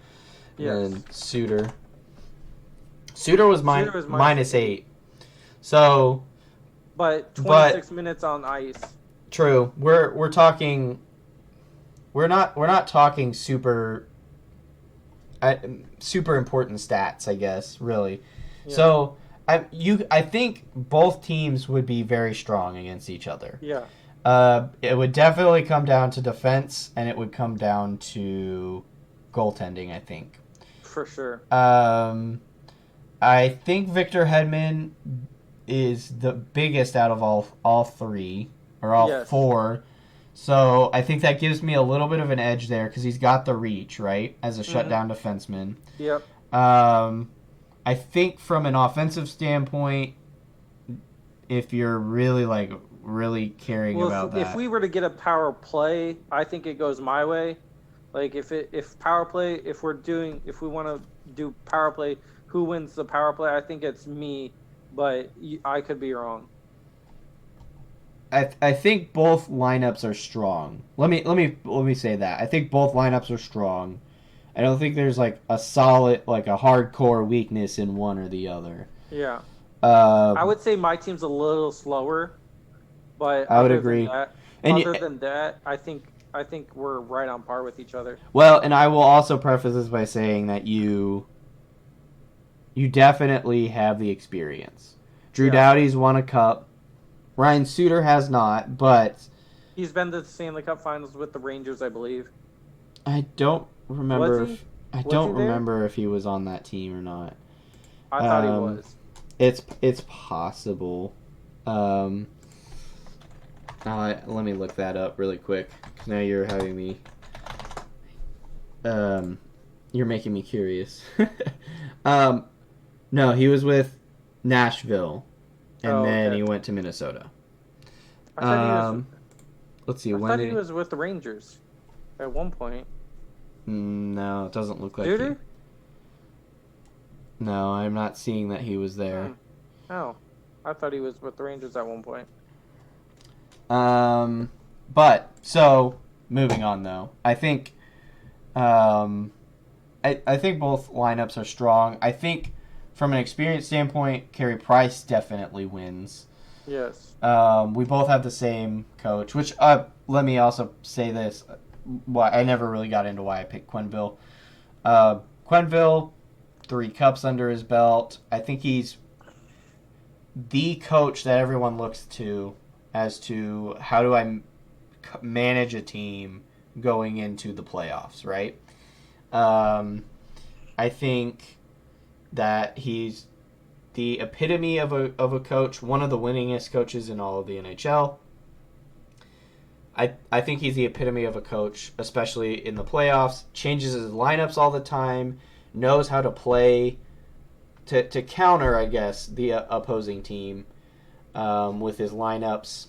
Yes. And Suter. Suter was Suter was -8. So, but 26 minutes on ice. True. We're talking. We're not talking super important stats, I guess. Really. Yeah. So I think both teams would be very strong against each other. Yeah. It would definitely come down to defense, and it would come down to goaltending, I think. For sure. I think Victor Hedman is the biggest out of all three, or all four. So I think that gives me a little bit of an edge there because he's got the reach, right, as a shutdown defenseman. Yep. I think from an offensive standpoint, if you're really caring about that. If we were to get a power play, I think it goes my way. Like if power play, if we want to do power play, who wins the power play? I think it's me, but I could be wrong. I think both lineups are strong. Let me say that. I think both lineups are strong. I don't think there's like a solid, like a hardcore weakness in one or the other. Yeah. I would say my team's a little slower, but I would agree. Other than that, I think we're right on par with each other. Well, and I will also preface this by saying that you definitely have the experience. Drew Doughty's won a cup. Ryan Suter has not, but he's been to the Stanley Cup Finals with the Rangers, I believe. I don't remember. If he was on that team or not. I thought he was. It's possible. Let me look that up really quick because now you're having me. You're making me curious. No, he was with Nashville. And then he went to Minnesota. Let's see. I thought he was with the Rangers at one point. No, it doesn't look like he. No, I'm not seeing that he was there. Oh, I thought he was with the Rangers at one point. But so moving on though, I think, I think both lineups are strong. I think. From an experience standpoint, Carey Price definitely wins. Yes. We both have the same coach, which let me also say this. I never really got into why I picked Quenneville. Quenneville, 3 cups under his belt. I think he's the coach that everyone looks to as to how do I manage a team going into the playoffs, right? I think that he's the epitome of a coach, one of the winningest coaches in all of the NHL. I think he's the epitome of a coach, especially in the playoffs. Changes his lineups all the time, knows how to play to counter, I guess, the opposing team with his lineups.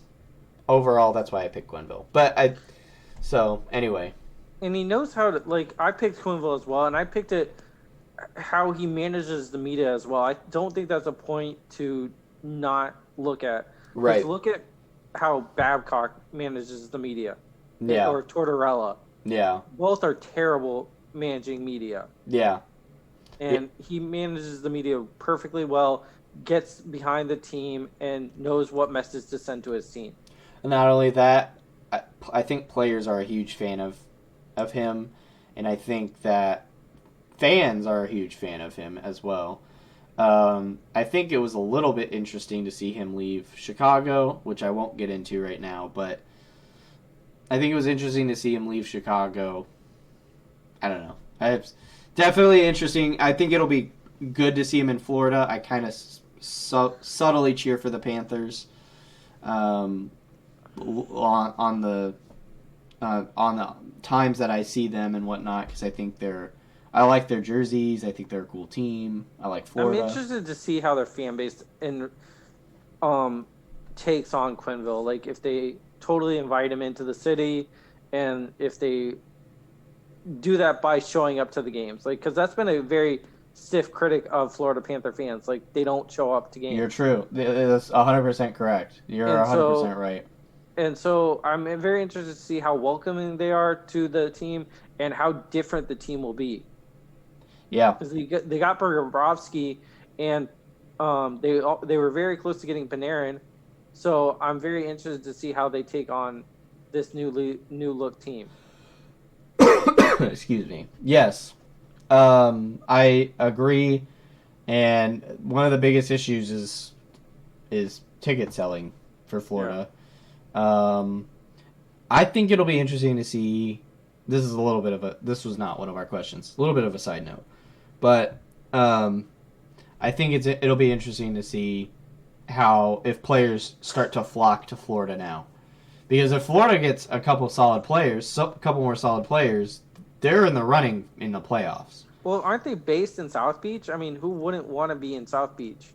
Overall, that's why I picked Quenneville. So anyway. And he knows how to, I picked Quenneville as well, and I picked it how he manages the media as well. I don't think that's a point to not look at. Right. Just look at how Babcock manages the media. Yeah. Or Tortorella. Yeah. Both are terrible managing media. Yeah. And he manages the media perfectly well, gets behind the team, and knows what message to send to his team. And not only that, I think players are a huge fan of him, and I think that fans are a huge fan of him as well. I think it was a little bit interesting to see him leave Chicago, which I won't get into right now, but I think it was interesting to see him leave Chicago. I don't know. It's definitely interesting. I think it'll be good to see him in Florida. I kind of subtly cheer for the Panthers on the times that I see them and whatnot, because I think I like their jerseys. I think they're a cool team. I like Florida. I'm interested to see how their fan base takes on Quenneville. Like if they totally invite him into the city, and if they do that by showing up to the games. Like because that's been a very stiff critic of Florida Panther fans. Like they don't show up to games. You're true. That's 100% correct. You're And 100% right. And so I'm very interested to see how welcoming they are to the team and how different the team will be. Yeah. Because they got Bobrovsky, and they were very close to getting Panarin. So I'm very interested to see how they take on this new look team. Excuse me. Yes. I agree. And one of the biggest issues is ticket selling for Florida. Yeah. I think it'll be interesting to see. This is a little bit of a. This was not one of our questions. A little bit of a side note, but I think it'll be interesting to see how if players start to flock to Florida now, because if Florida gets a couple more solid players, they're in the running in the playoffs. Well, aren't they based in South Beach? I mean, who wouldn't want to be in South Beach?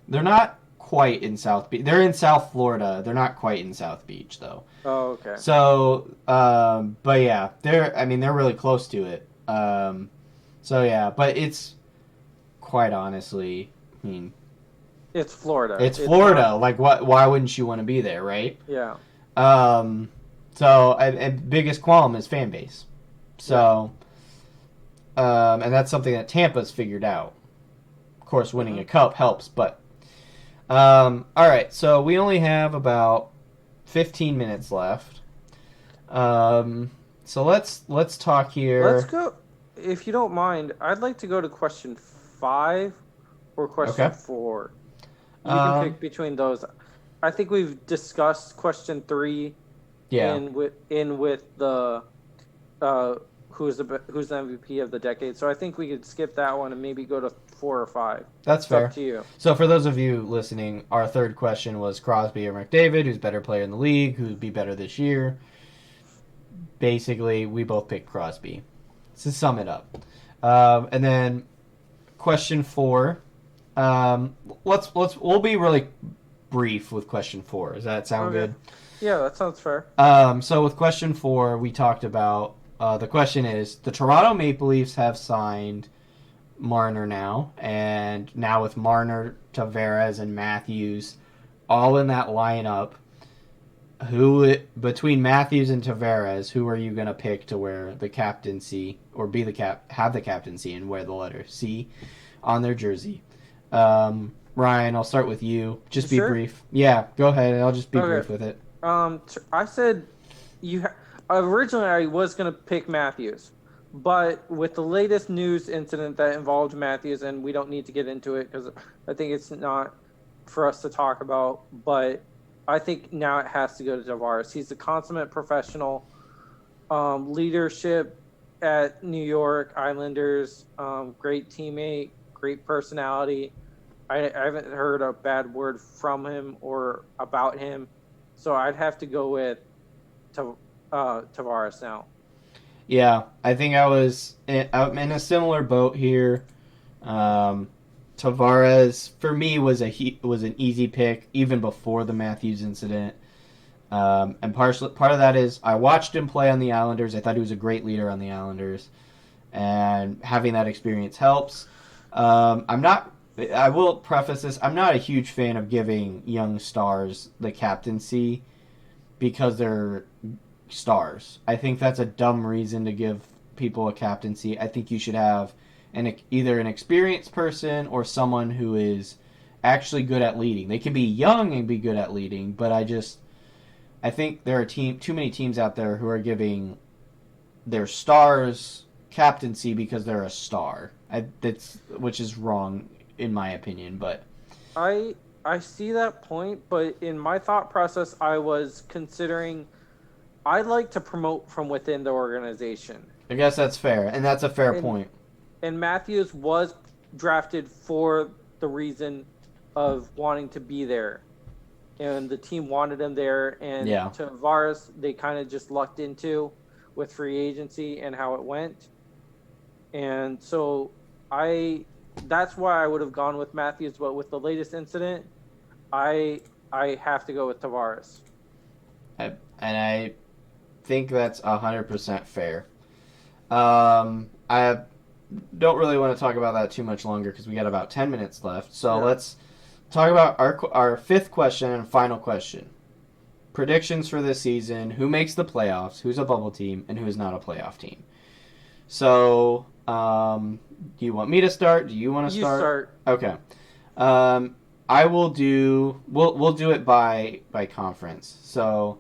They're not quite in South Beach. They're in South Florida. They're not quite in South Beach, though. Oh, okay. So, but yeah, they're really close to it. So yeah, but it's quite honestly, I mean, it's Florida. It's Florida. Not... Like, what? Why wouldn't you want to be there, right? Yeah. So, biggest qualm is fan base. So, and that's something that Tampa's figured out. Of course, winning a cup helps, but all right. So we only have about 15 minutes left. So let's talk here. Let's go. If you don't mind, I'd like to go to question 5 or question 4. You can pick between those. I think we've discussed question 3. Yeah. In with the who's the MVP of the decade. So I think we could skip that one and maybe go to 4 or 5. That's fair. Up to you. So for those of you listening, our third question was Crosby or McDavid, who's better player in the league, who'd be better this year. Basically, we both picked Crosby. To sum it up, and then question 4. We'll be really brief with question 4. Does that sound good? Yeah, that sounds fair. So with question 4, we talked about the question is the Toronto Maple Leafs have signed Marner now, and now with Marner, Tavares, and Matthews all in that lineup, between Matthews and Tavares, who are you going to pick to wear the captaincy or have the captaincy and wear the letter C on their jersey? Ryan, I'll start with you. Just be brief. Yeah, go ahead. I'll just be brief with it. I said originally I was going to pick Matthews, but with the latest news incident that involved Matthews, and we don't need to get into it because I think it's not for us to talk about, but I think now it has to go to Tavares. He's a consummate professional. Leadership at New York Islanders, great teammate, great personality. I haven't heard a bad word from him or about him. So I'd have to go with Tavares now. Yeah, I think I'm in a similar boat here. Tavares for me was an easy pick even before the Matthews incident, and part of that is I watched him play on the Islanders. I thought he was a great leader on the Islanders, and having that experience helps. I will preface this: I'm not a huge fan of giving young stars the captaincy because they're stars. I think that's a dumb reason to give people a captaincy. I think you should have either an experienced person or someone who is actually good at leading. They can be young and be good at leading, but I think there are too many teams out there who are giving their stars captaincy because they're a star. Which is wrong in my opinion, but I see that point, but in my thought process I was considering I like to promote from within the organization. I guess that's fair, and that's a fair point. And Matthews was drafted for the reason of wanting to be there. And the team wanted him there. And Tavares, they kind of just lucked into with free agency and how it went. And so that's why I would have gone with Matthews. But with the latest incident, I have to go with Tavares. And I think that's 100% fair. don't really want to talk about that too much longer because we got about 10 minutes left. So Yeah. let's talk about our fifth question and final question. Predictions for this season: who makes the playoffs, who's a bubble team, and who is not a playoff team. So, do you want me to start? Do you want to You start? start. Okay. I will do. We'll do it by conference. So,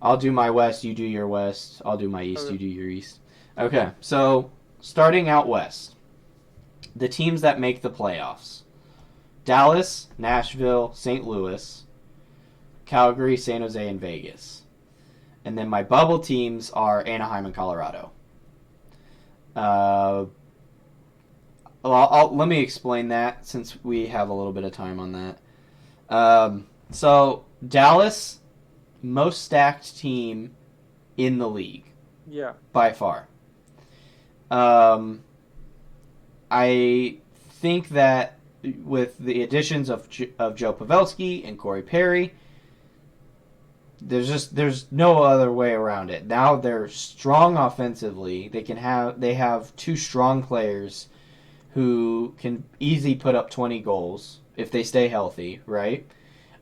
I'll do my West. You do your West. I'll do my East. You Okay. do your East. Okay. So, starting out West, the teams that make the playoffs: Dallas, Nashville, St. Louis, Calgary, San Jose, and Vegas. And then my bubble teams are Anaheim and Colorado. Uh, let me explain that since we have a little bit of time on that. So Dallas, most stacked team in the league Yeah. by far. Um, I think that with the additions of Joe Pavelski and Corey Perry, there's no other way around it. Now they're strong offensively. They have two strong players who can easily put up 20 goals if they stay healthy, right?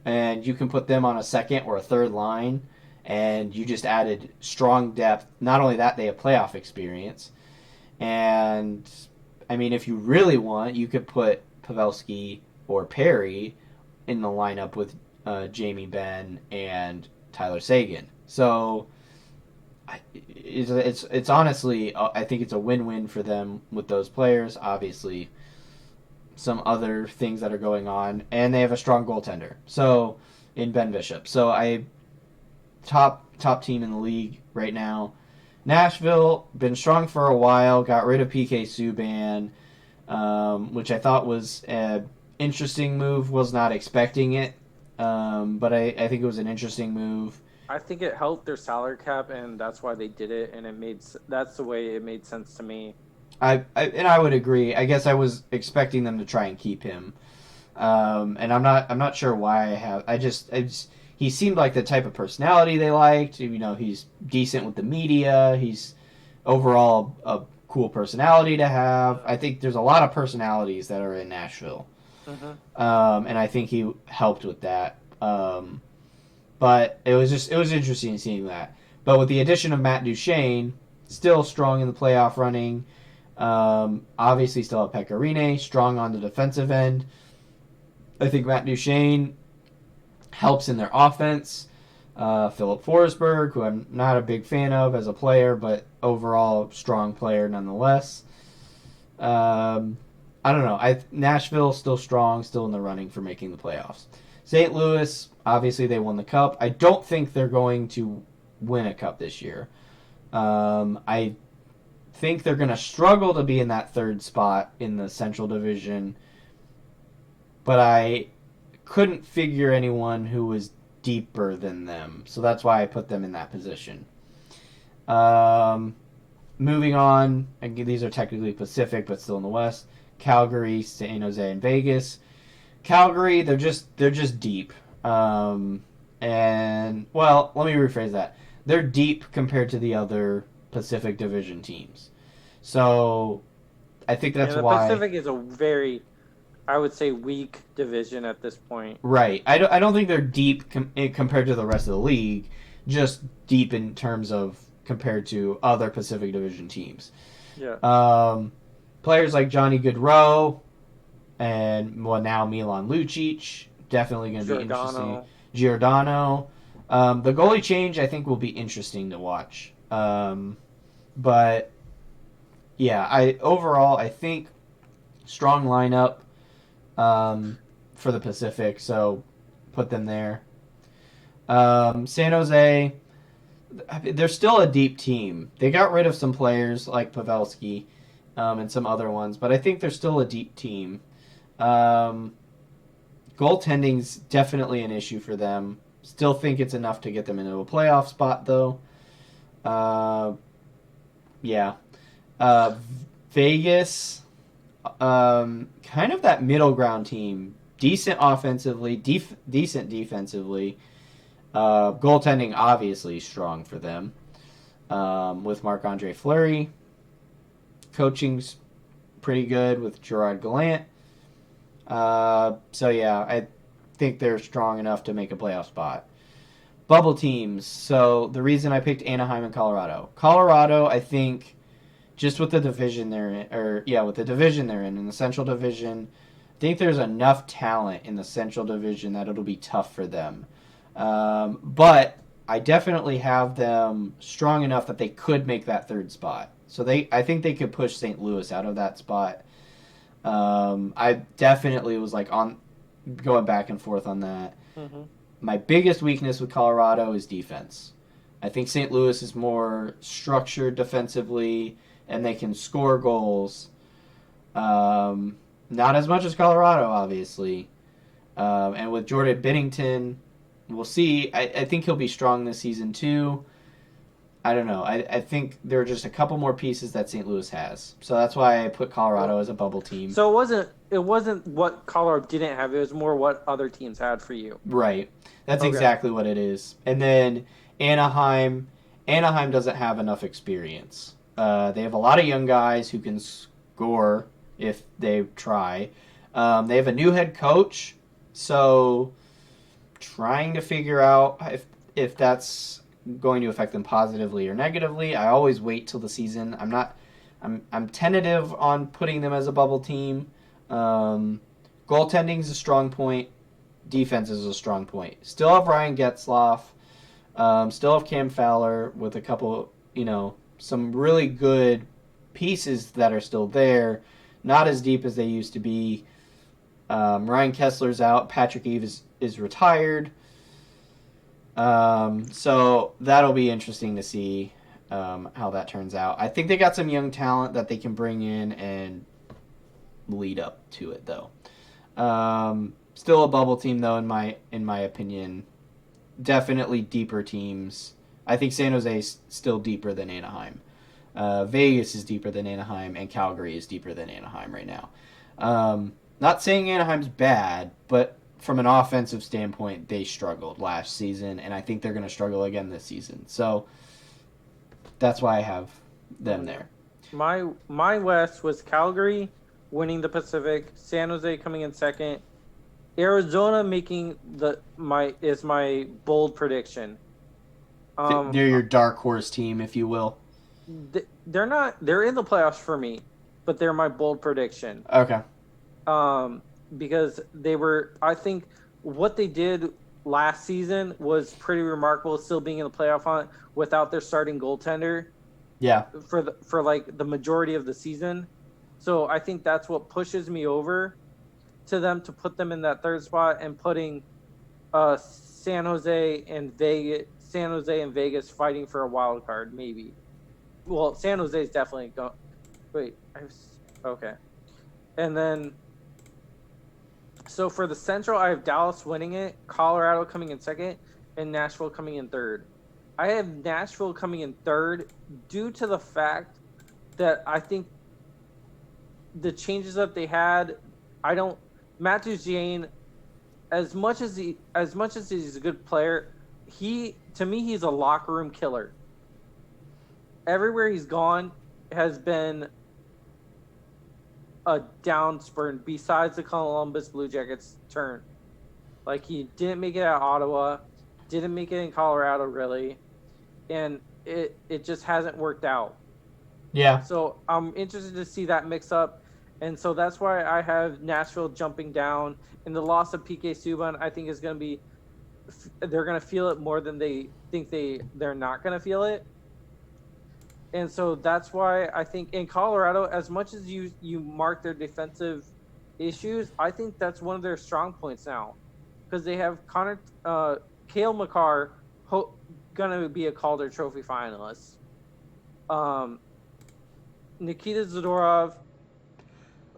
And you can put them on a second or a third line, and you just added strong depth. Not only that, they have playoff experience. And, I mean, if you really want, you could put Pavelski or Perry in the lineup with Jamie Benn and Tyler Sagan. So, it's honestly, I think it's a win-win for them with those players. Obviously, some other things that are going on, and they have a strong goaltender. So in Ben Bishop, so I top team in the league right now. Nashville been strong for a while. Got rid of PK Subban, which I thought was an interesting move. Was not expecting it, but I think it was an interesting move. I think it helped their salary cap, and that's why they did it. And that's the way it made sense to me. I would agree. I guess I was expecting them to try and keep him, and I'm not sure why I just he seemed like the type of personality they liked. You know, he's decent with the media. He's overall a cool personality to have. I think there's a lot of personalities that are in Nashville, Mm-hmm. and I think he helped with that. But it was interesting seeing that. But with the addition of Matt Duchene, still strong in the playoff running. Obviously, still have Pekka Rinne, strong on the defensive end. I think Matt Duchene helps in their offense. Philip Forsberg, who I'm not a big fan of as a player, but overall strong player nonetheless. I don't know. Nashville still strong, still in the running for making the playoffs. St. Louis, obviously they won the cup. I don't think they're going to win a cup this year. I think they're going to struggle to be in that third spot in the Central Division, but I couldn't figure anyone who was deeper than them, so that's why I put them in that position. Moving on, again, these are technically Pacific, but still in the West. Calgary, San Jose, and Vegas. Calgary, they're just deep. And well, let me rephrase that. They're deep compared to the other Pacific Division teams. So I think that's And the why. Pacific is a very, I would say, weak division at this point. Right. I don't think they're deep compared to the rest of the league. Just deep in terms of compared to other Pacific Division teams. Yeah. Players like Johnny Gaudreau and well now Milan Lucic definitely going to be interesting. Giordano. The goalie change I think will be interesting to watch. But yeah, I think strong lineup for the Pacific, so put them there. San Jose, they're still a deep team. They got rid of some players like Pavelski and some other ones, but I think they're still a deep team. Goaltending's definitely an issue for them. Still think it's enough to get them into a playoff spot, though. Yeah. Uh, Vegas, kind of that middle ground team. Decent offensively, decent defensively. Goaltending, obviously, strong for them. With Marc-Andre Fleury. Coaching's pretty good with Gerard Gallant. So yeah, I think they're strong enough to make a playoff spot. Bubble teams. So the reason I picked Anaheim and Colorado, I think, just with the division they're in, with the division they're in the Central Division, I think there's enough talent in the Central Division that it'll be tough for them. But I definitely have them strong enough that they could make that third spot. So I think they could push St. Louis out of that spot. I definitely was like on going back and forth on that. Mm-hmm. My biggest weakness with Colorado is defense. I think St. Louis is more structured defensively, and they can score goals. Not as much as Colorado, obviously. And with Jordan Binnington, we'll see. I think he'll be strong this season, too. I don't know. I think there are just a couple more pieces that St. Louis has. So that's why I put Colorado as a bubble team. So it wasn't what Colorado didn't have. It was more what other teams had for you. Right. That's exactly what it is. And then Anaheim doesn't have enough experience. They have a lot of young guys who can score if they try. They have a new head coach, so trying to figure out if that's going to affect them positively or negatively. I always wait till the season. I'm tentative on putting them as a bubble team. Goaltending is a strong point. Defense is a strong point. Still have Ryan Getzlaf. Still have Cam Fowler with a couple, some really good pieces that are still there. Not as deep as they used to be. Ryan Kessler's out. Patrick Eve is retired. So that'll be interesting to see how that turns out. I think they got some young talent that they can bring in and lead up to it, though. Still a bubble team, though, in my opinion. Definitely deeper teams. I think San Jose is still deeper than Anaheim. Vegas is deeper than Anaheim, and Calgary is deeper than Anaheim right now. Not saying Anaheim's bad, but from an offensive standpoint, they struggled last season, and I think they're going to struggle again this season. So that's why I have them there. My West was Calgary winning the Pacific, San Jose coming in second, Arizona making my bold prediction. They're your dark horse team, if you will. They're not. They're in the playoffs for me, but they're my bold prediction. Okay. Because they were. I think what they did last season was pretty remarkable. Still being in the playoff hunt without their starting goaltender. Yeah. For like the majority of the season, so I think that's what pushes me over to them to put them in that third spot and putting San Jose and Vegas fighting for a wild card, maybe. Well, San Jose is definitely going. Wait, okay. And then, so for the Central, I have Dallas winning it, Colorado coming in second, and Nashville coming in third. I have Nashville coming in third due to the fact that I think the changes that they had, Matt Duchene, as much as he's a good player, to me he's a locker room killer. Everywhere he's gone has been a downspurt besides the Columbus Blue Jackets turn. Like, he didn't make it at Ottawa, didn't make it in Colorado really, and it just hasn't worked out. Yeah. So I'm interested to see that mix up. And so that's why I have Nashville jumping down. And the loss of PK Subban, I think, is going to be – they're going to feel it more than they think they're not going to feel it. And so that's why I think in Colorado, as much as you mark their defensive issues, I think that's one of their strong points now. Because they have Cale Makar going to be a Calder Trophy finalist. Nikita Zadorov,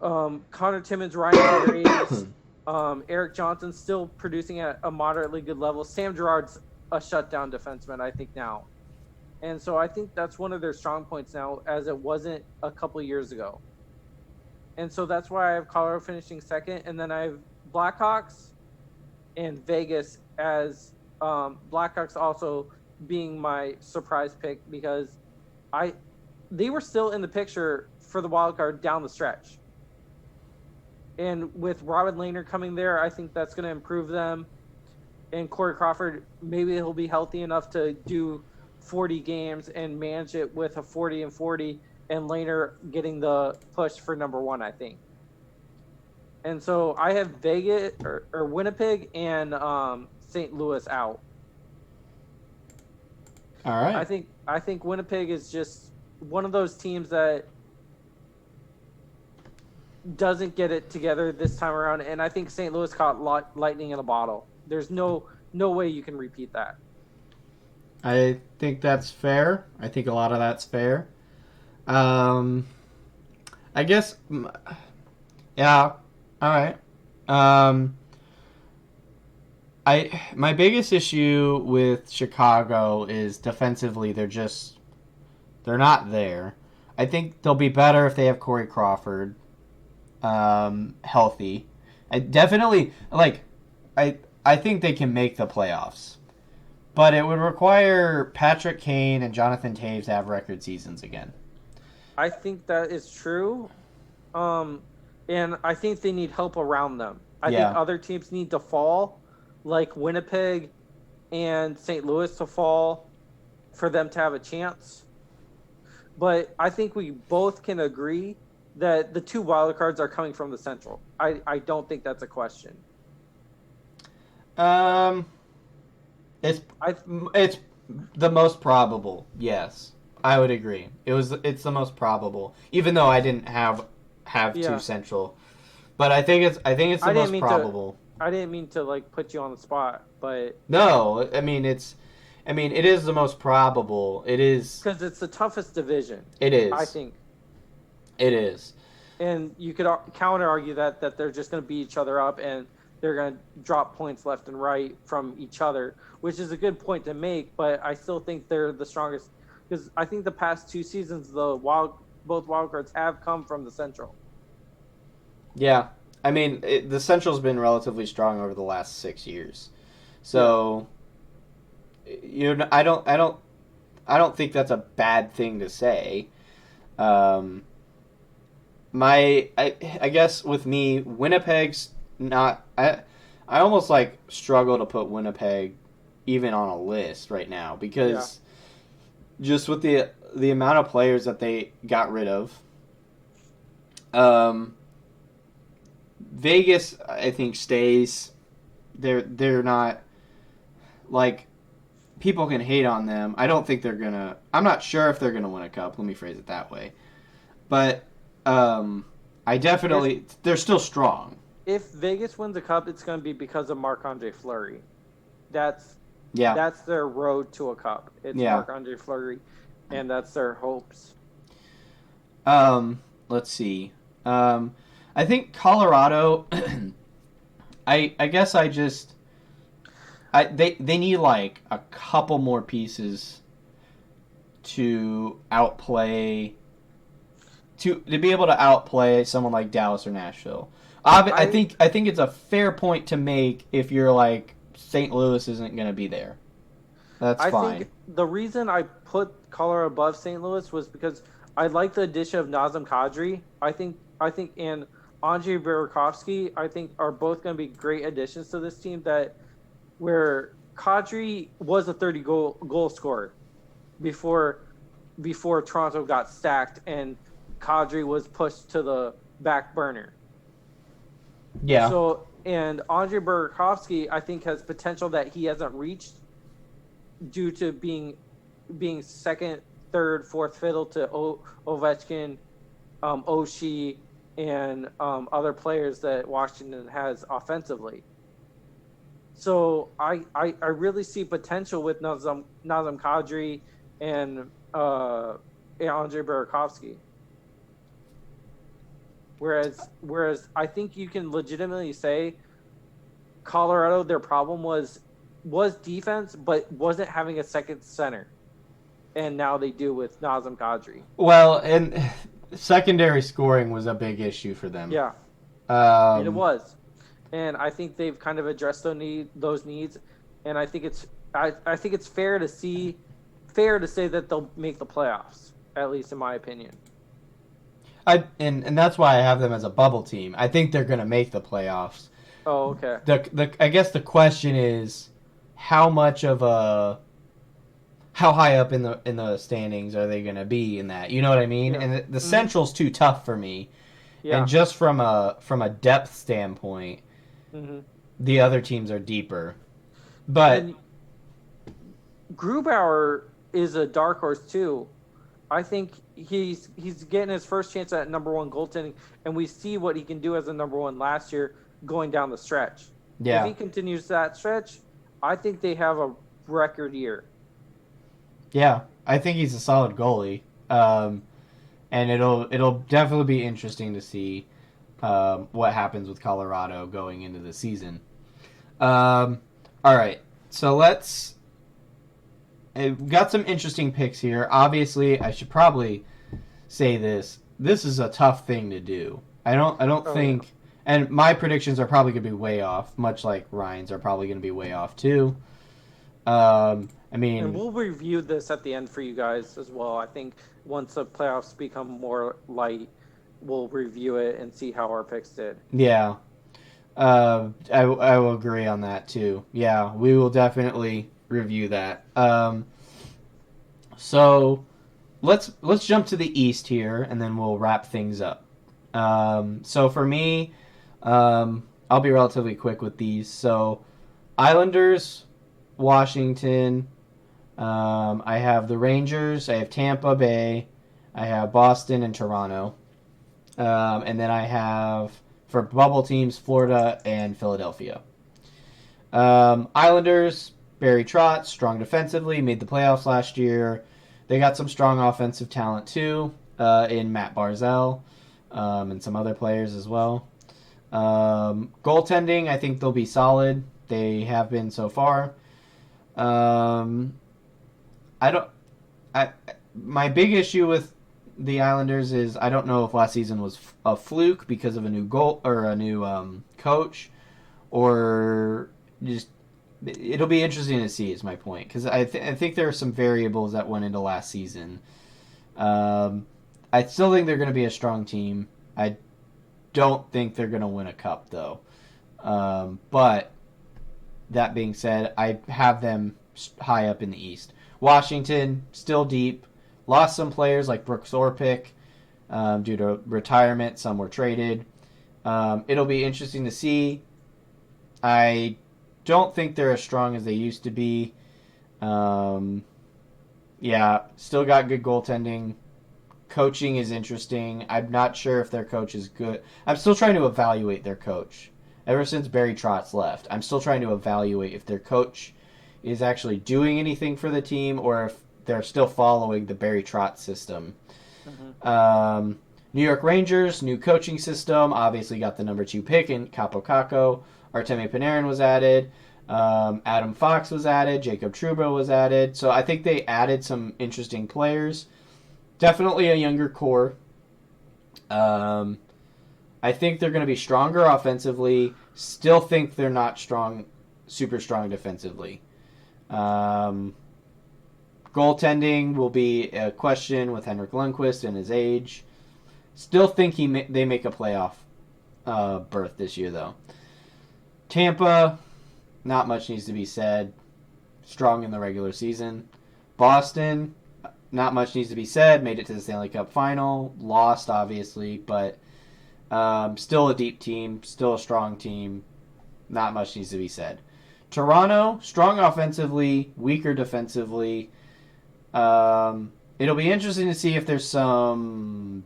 Connor Timmins, Ryan Graves, Eric Johnson still producing at a moderately good level. Sam Girard's a shutdown defenseman, I think, now. And so I think that's one of their strong points now, as it wasn't a couple of years ago. And so that's why I have Colorado finishing second. And then I have Blackhawks and Vegas as Blackhawks also being my surprise pick, because they were still in the picture for the wild card down the stretch. And with Robin Lehner coming there, I think that's going to improve them. And Corey Crawford, maybe he'll be healthy enough to do 40 games and manage it with a 40-40, and Lehner getting the push for number one, I think. And so I have Vegas or Winnipeg and St. Louis out. All right. I think Winnipeg is just one of those teams that doesn't get it together this time around, and I think St. Louis caught lightning in a bottle. There's no way you can repeat that. I think that's fair. I think a lot of that's fair. I guess, yeah. All right. My biggest issue with Chicago is defensively they're not there. I think they'll be better if they have Corey Crawford healthy. I definitely I think they can make the playoffs. But it would require Patrick Kane and Jonathan Toews to have record seasons again. I think that is true. And I think they need help around them. I think other teams need to fall, like Winnipeg and St. Louis to fall for them to have a chance. But I think we both can agree that the two wild cards are coming from the Central. I don't think that's a question. It's the most probable. Yes, I would agree. It's the most probable, even though I didn't have two Central, but I think it's the most probable. I didn't mean to put you on the spot, but no, I mean it is the most probable. It is because it's the toughest division. It is. I think it is, and you could counter argue that they're just going to beat each other up and they're going to drop points left and right from each other, which is a good point to make. But I still think they're the strongest because I think the past two seasons both wild cards have come from the Central. Yeah, I mean the Central's been relatively strong over the last 6 years, so I don't think that's a bad thing to say. I guess with me, Winnipeg's not. I almost struggle to put Winnipeg even on a list right now because just with the amount of players that they got rid of. Vegas, I think, stays. They're not people can hate on them. I don't think they're gonna. I'm not sure if they're gonna win a cup. Let me phrase it that way. But I definitely they're still strong. If Vegas wins a cup, it's going to be because of Marc-Andre Fleury. That's their road to a cup. It's Marc-Andre Fleury, and that's their hopes. Let's see. I think Colorado. I guess they need a couple more pieces to outplay to be able to outplay someone like Dallas or Nashville. I think it's a fair point to make if you're St. Louis isn't going to be there. That's fine. I think the reason I put Colorado above St. Louis was because I like the addition of Nazem Kadri. I think and Andrei Burakovsky I think are both going to be great additions to this team. Where Kadri was a 30-goal scorer before Toronto got stacked and Kadri was pushed to the back burner. Yeah. So, and Andrei Burakovsky, I think, has potential that he hasn't reached due to being second, third, fourth fiddle to Ovechkin, Oshie, and other players that Washington has offensively. So I really see potential with Nazem Kadri and Andrei Burakovsky. Whereas I think you can legitimately say Colorado, their problem was defense, but wasn't having a second center, and now they do with Nazem Kadri. Well, and secondary scoring was a big issue for them. Yeah, and it was, and I think they've kind of addressed those needs, and I think it's fair to say that they'll make the playoffs, at least in my opinion. And that's why I have them as a bubble team. I think they're going to make the playoffs. Oh, okay. The I guess the question is how much of a how high up in the standings are they going to be in that? You know what I mean? Yeah. And the Hmm. Central's too tough for me. And Yeah. just from a depth standpoint, Hmm. the other teams are deeper. But And Grubauer is a dark horse too. I think he's getting his first chance at number one goaltending, and we see what he can do as a number one last year going down the stretch. If yeah, he continues that stretch, I think they have a record year. yeah, I think he's a solid goalie. And it'll definitely be interesting to see what happens with Colorado going into the season. All right, so let's. We've got some interesting picks here. Obviously, I should probably say this. This is a tough thing to do. I don't Oh yeah, think. And my predictions are probably going to be way off, much like Ryan's are probably going to be way off too. I and mean, we'll review this at the end for you guys as well. I think once the playoffs become more light, we'll review it and see how our picks did. yeah, I will agree on that too. Yeah, we will definitely review that. So let's jump to the East here, and then we'll wrap things up. So for me, I'll be relatively quick with these. So Islanders, Washington. I have the Rangers. I have Tampa Bay. I have Boston and Toronto. And then I have for bubble teams Florida and Philadelphia. Islanders, Barry Trotz, strong defensively, made the playoffs last year. They got some strong offensive talent too in Matt Barzell and some other players as well. Goaltending, I think they'll be solid. They have been so far. Um, I don't. I My big issue with the Islanders is I don't know if last season was a fluke because of a new goal or a new coach, or just it'll be interesting to see. Is my point because I think there are some variables that went into last season. Um, I still think they're going to be a strong team. I don't think they're going to win a cup though. But that being said, I have them high up in the East. Washington still deep. Lost some players like Brooks Orpik due to retirement. Some were traded. It'll be interesting to see. I don't think they're as strong as they used to be. Um, yeah, still got good goaltending. Coaching is interesting. I'm not sure if their coach is good. I'm still trying to evaluate their coach. Ever since Barry Trotz left, I'm still trying to evaluate if their coach is actually doing anything for the team or if they're still following the Barry Trotz system. Hmm. New York Rangers, new coaching system. Obviously, got the number 2 pick in Capo Caco. Artemi Panarin was added. Adam Fox was added. Jacob Trouba was added. So I think they added some interesting players. Definitely a younger core. Um, I think they're going to be stronger offensively. Still think they're not strong, super strong defensively. Um, Goaltending will be a question with Henrik Lundqvist and his age. Still think they make a playoff berth this year though. Tampa, not much needs to be said. Strong in the regular season. Boston, not much needs to be said. Made it to the Stanley Cup final. Lost, obviously, but still a deep team. Still a strong team. Not much needs to be said. Toronto, strong offensively, weaker defensively. It'll be interesting to see if there's some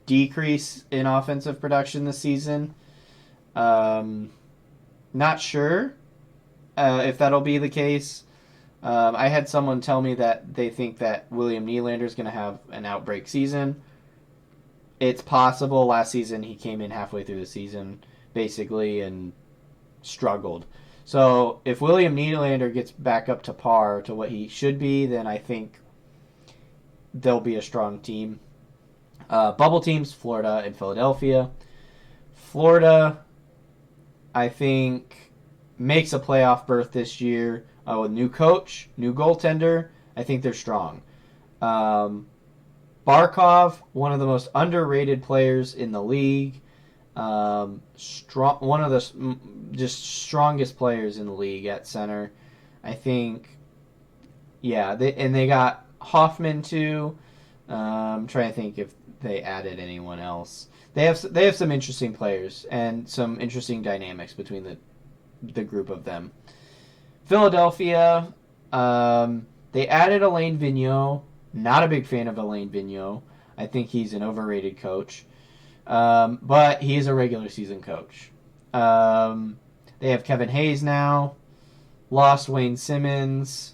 decrease in offensive production this season. Um, Not sure if that'll be the case. I had someone tell me that they think that William Nylander is going to have an outbreak season. It's possible. Last season, he came in halfway through the season, basically, and struggled. So if William Nylander gets back up to par to what he should be, then I think they'll be a strong team. Bubble teams, Florida and Philadelphia. Florida, I think, makes a playoff berth this year with new coach, new goaltender. I think they're strong. Um, Barkov, one of the most underrated players in the league. One of the just strongest players in the league at center. I think, yeah, they got Hoffman too. I'm trying to think if they added anyone else. They have some interesting players and some interesting dynamics between the group of them. Philadelphia, they added Alain Vigneault. Not a big fan of Alain Vigneault. I think he's an overrated coach. But he's a regular season coach. They have Kevin Hayes now. Lost Wayne Simmons.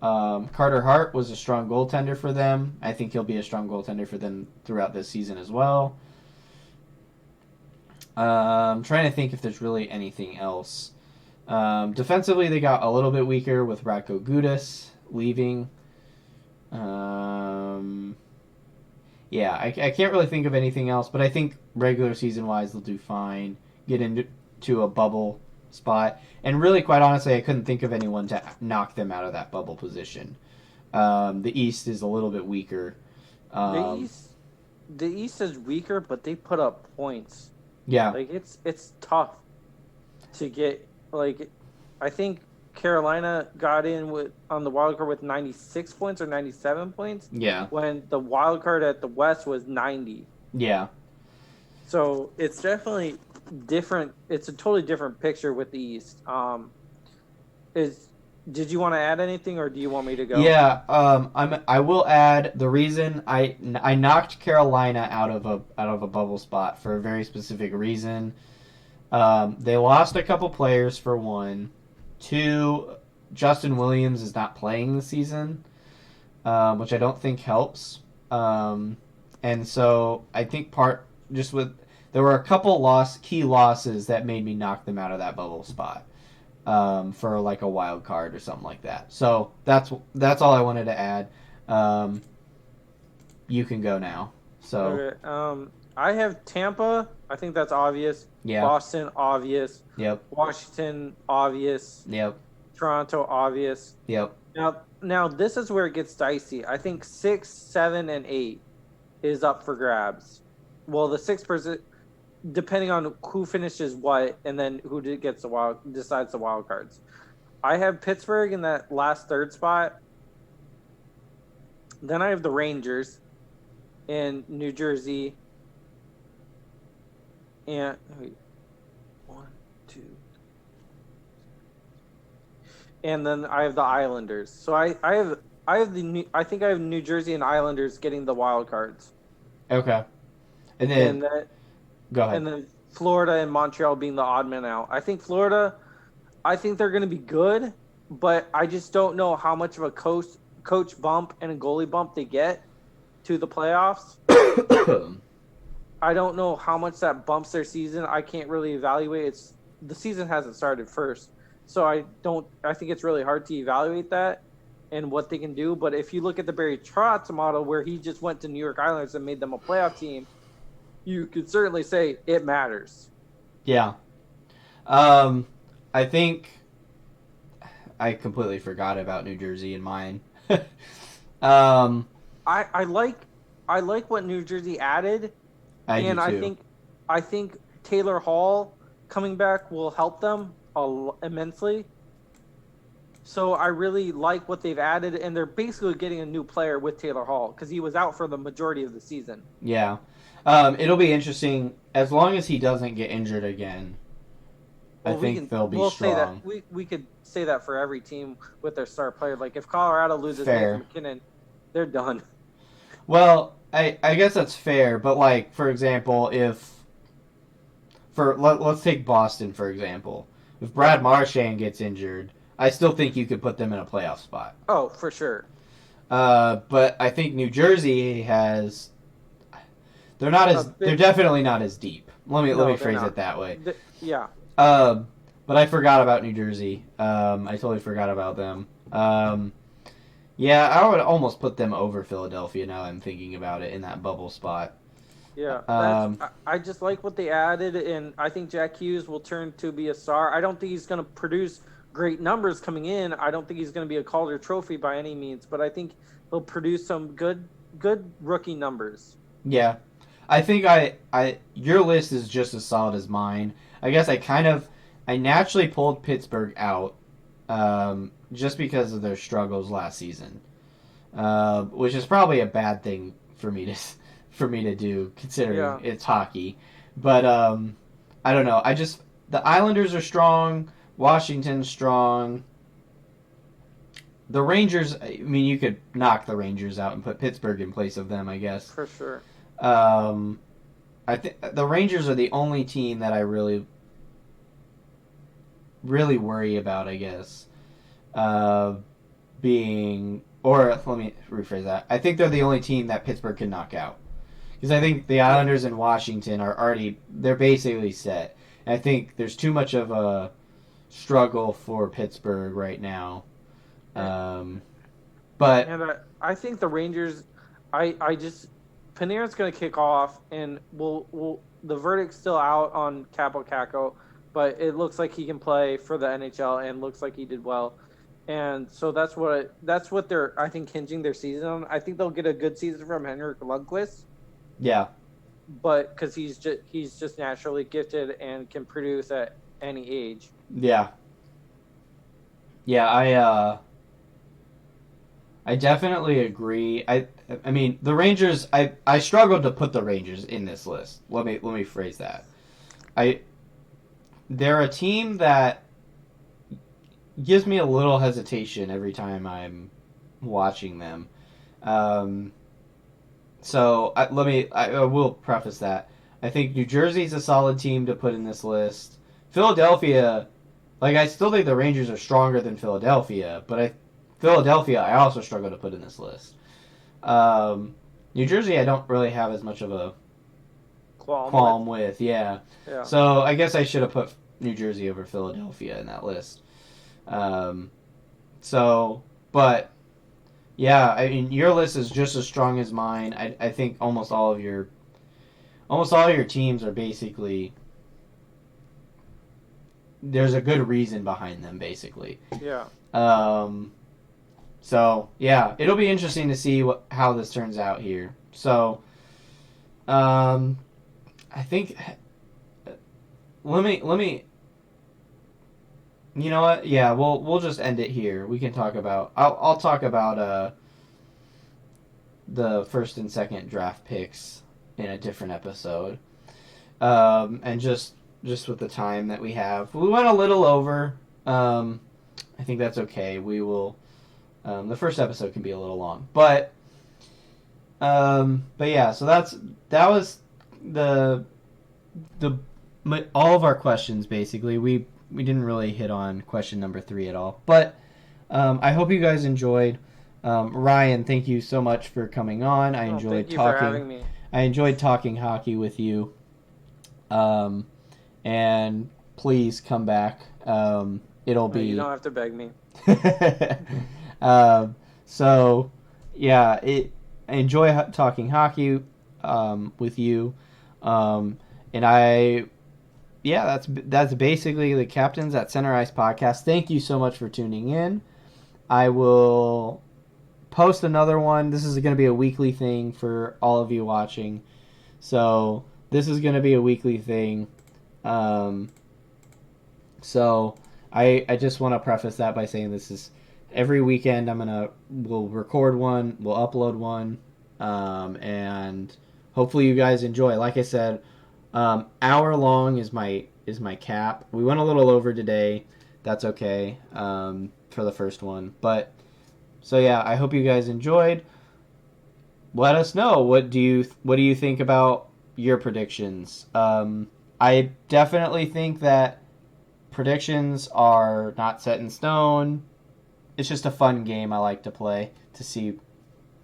Carter Hart was a strong goaltender for them. I think he'll be a strong goaltender for them throughout this season as well. I'm trying to think if there's really anything else. Defensively, they got a little bit weaker with Radko Gudas leaving. Yeah, I can't really think of anything else, but I think regular season wise they'll do fine. Get into a bubble spot, and really, quite honestly, I couldn't think of anyone to knock them out of that bubble position. The East is a little bit weaker. The East is weaker, but they put up points. Yeah, like it's tough to get. Like, I think Carolina got in on the wild card with 96 points or 97 points. Yeah. When the wild card at the West was 90. Yeah. So it's definitely different. It's a totally different picture with the East. Did you want to add anything, or do you want me to go? Yeah. I will add the reason I knocked Carolina out of a bubble spot for a very specific reason. They lost a couple players for one. Two, Justin Williams is not playing this season, which I don't think helps. And so I think there were a couple key losses that made me knock them out of that bubble spot for like a wild card or something like that. So that's all I wanted to add. You can go now. So okay. I have Tampa. I think that's obvious. Yeah. Boston, obvious. Yep. Washington, obvious. Yep. Toronto, obvious. Yep. Now this is where it gets dicey. I think 6, 7, and 8 is up for grabs. Well, the 6%, depending on who finishes what, and then who decides the wild cards. I have Pittsburgh in that last third spot. Then I have the Rangers in New Jersey. And wait, 1, 2, and then I have the Islanders. So I think I have New Jersey and Islanders getting the wild cards. Okay. And then go ahead. And then Florida and Montreal being the odd man out. I think Florida, I think they're going to be good, but I just don't know how much of a coach bump and a goalie bump they get to the playoffs. I don't know how much that bumps their season. I can't really evaluate. The season hasn't started first, so I think it's really hard to evaluate that and what they can do. But if you look at the Barry Trotz model, where he just went to New York Islanders and made them a playoff team, you could certainly say it matters. Yeah. I think I completely forgot about New Jersey in mine. I like what New Jersey added. I think Taylor Hall coming back will help them immensely. So I really like what they've added, and they're basically getting a new player with Taylor Hall because he was out for the majority of the season. Yeah. It'll be interesting as long as he doesn't get injured again. Well, I think they'll be strong. Say that. We could say that for every team with their star player. Like if Colorado loses Nathan McKinnon, they're done. Well, I guess that's fair, but like for example, let's take Boston for example. If Brad Marchand gets injured, I still think you could put them in a playoff spot. Oh, for sure. But I think New Jersey has. They're definitely not as deep. Let me phrase it that way. Yeah. But I forgot about New Jersey. I totally forgot about them. Yeah, I would almost put them over Philadelphia now I'm thinking about it in that bubble spot. Yeah, I just like what they added, and I think Jack Hughes will turn to be a star. I don't think he's going to produce great numbers coming in. I don't think he's going to be a Calder Trophy by any means, but I think he'll produce some good good rookie numbers. Yeah. I think your list is just as solid as mine. I guess I naturally pulled Pittsburgh out, just because of their struggles last season, which is probably a bad thing for me to do considering Yeah, it's hockey. But I don't know. The Islanders are strong. Washington's strong. The Rangers. I mean, you could knock the Rangers out and put Pittsburgh in place of them, I guess. for sure. Um, I think the Rangers are the only team that I really worry about. I guess uh, being or let me rephrase that. I think they're the only team that Pittsburgh can knock out because I think the Yeah, Islanders and Washington are already they're basically set. And I think there's too much of a struggle for Pittsburgh right now. and, Um, but I think the Rangers. I just Panarin's going to kick off, and we'll the verdict's still out on Capo Caco, but it looks like he can play for the NHL and looks like he did well. And so that's what they're I think hinging their season on. I think they'll get a good season from Henrik Lundqvist, yeah, but because he's just naturally gifted and can produce at any age. yeah, yeah. I definitely agree. I mean the Rangers. I struggled to put the Rangers in this list. Let me phrase that. I they're a team that gives me a little hesitation every time I'm watching them. Um, I will preface that. I think New Jersey's a solid team to put in this list. Philadelphia, like I still think the Rangers are stronger than Philadelphia, but Philadelphia I also struggle to put in this list. New Jersey I don't really have as much of a Qualm with qualm with, yeah. yeah. So I guess I should have put New Jersey over Philadelphia in that list. Um, so, but yeah, I mean, your list is just as strong as mine. I think almost all your teams are basically there's a good reason behind them, basically. Yeah. Um, so yeah, it'll be interesting to see how this turns out here. So, um, I think let me you know what? Yeah, we'll just end it here. We can talk about I'll talk about the first and second draft picks in a different episode. And just with the time that we have, we went a little over. I think that's okay. We will. The first episode can be a little long, but yeah. So that was the the all of our questions basically. We didn't really hit on question number 3 at all, but I hope you guys enjoyed. Ryan, thank you so much for coming on. Oh, thank you for having me. I enjoyed talking hockey with you. And please come back. It'll No, you be. don't have to beg me. um, so, yeah, I enjoy talking hockey with you. And yeah, that's basically the Captains at Center Ice podcast. Thank you so much for tuning in. I will post another one. This is going to be a weekly thing for all of you watching. So this is going to be a weekly thing. So I just want to preface that by saying this is every weekend we'll record one, we'll upload one, and hopefully you guys enjoy. Like I said, hour long is my cap. We went a little over today. That's okay for the first one, but so yeah, I hope you guys enjoyed. Let us know what do you think about your predictions. I definitely think that predictions are not set in stone. It's just a fun game I like to play to see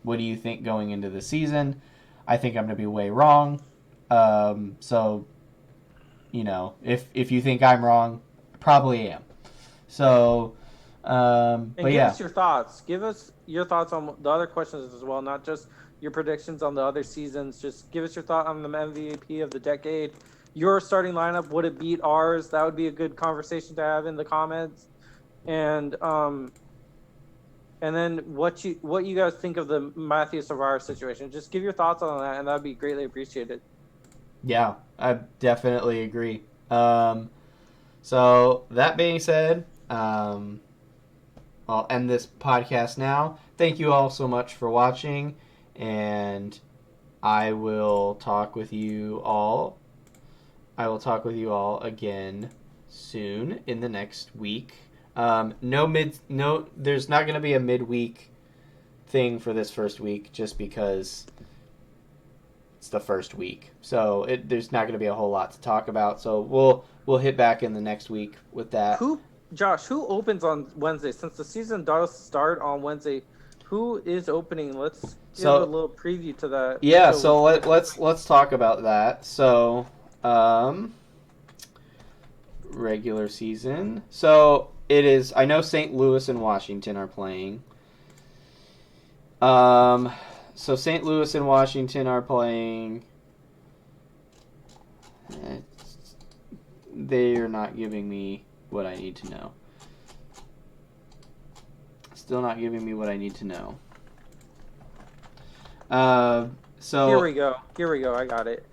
what do you think going into the season. I think I'm going to be way wrong. So, if you think I'm wrong, I probably am. So, And but give yeah. us your thoughts. Give us your thoughts on the other questions as well, not just your predictions on the other seasons. Just give us your thought on the MVP of the decade. Your starting lineup, would it beat ours? That would be a good conversation to have in the comments. And and then what you guys think of the Matthew Savard situation. Just give your thoughts on that, and that'd be greatly appreciated. Yeah, I definitely agree. So that being said, I'll end this podcast now. Thank you all so much for watching, and I will talk with you all. I will talk with you all again soon in the next week. There's not going to be a midweek thing for this first week, just because it's the first week. So there's not going to be a whole lot to talk about. So we'll hit back in the next week with that. Josh, who opens on Wednesday? Since the season does start on Wednesday, who is opening? Let's give a little preview to that. Yeah, so let's talk about that. So, regular season. So it is. I know St. Louis and Washington are playing. So St. Louis and Washington are playing. They are not giving me what I need to know. Still not giving me what I need to know. So Here we go. I got it.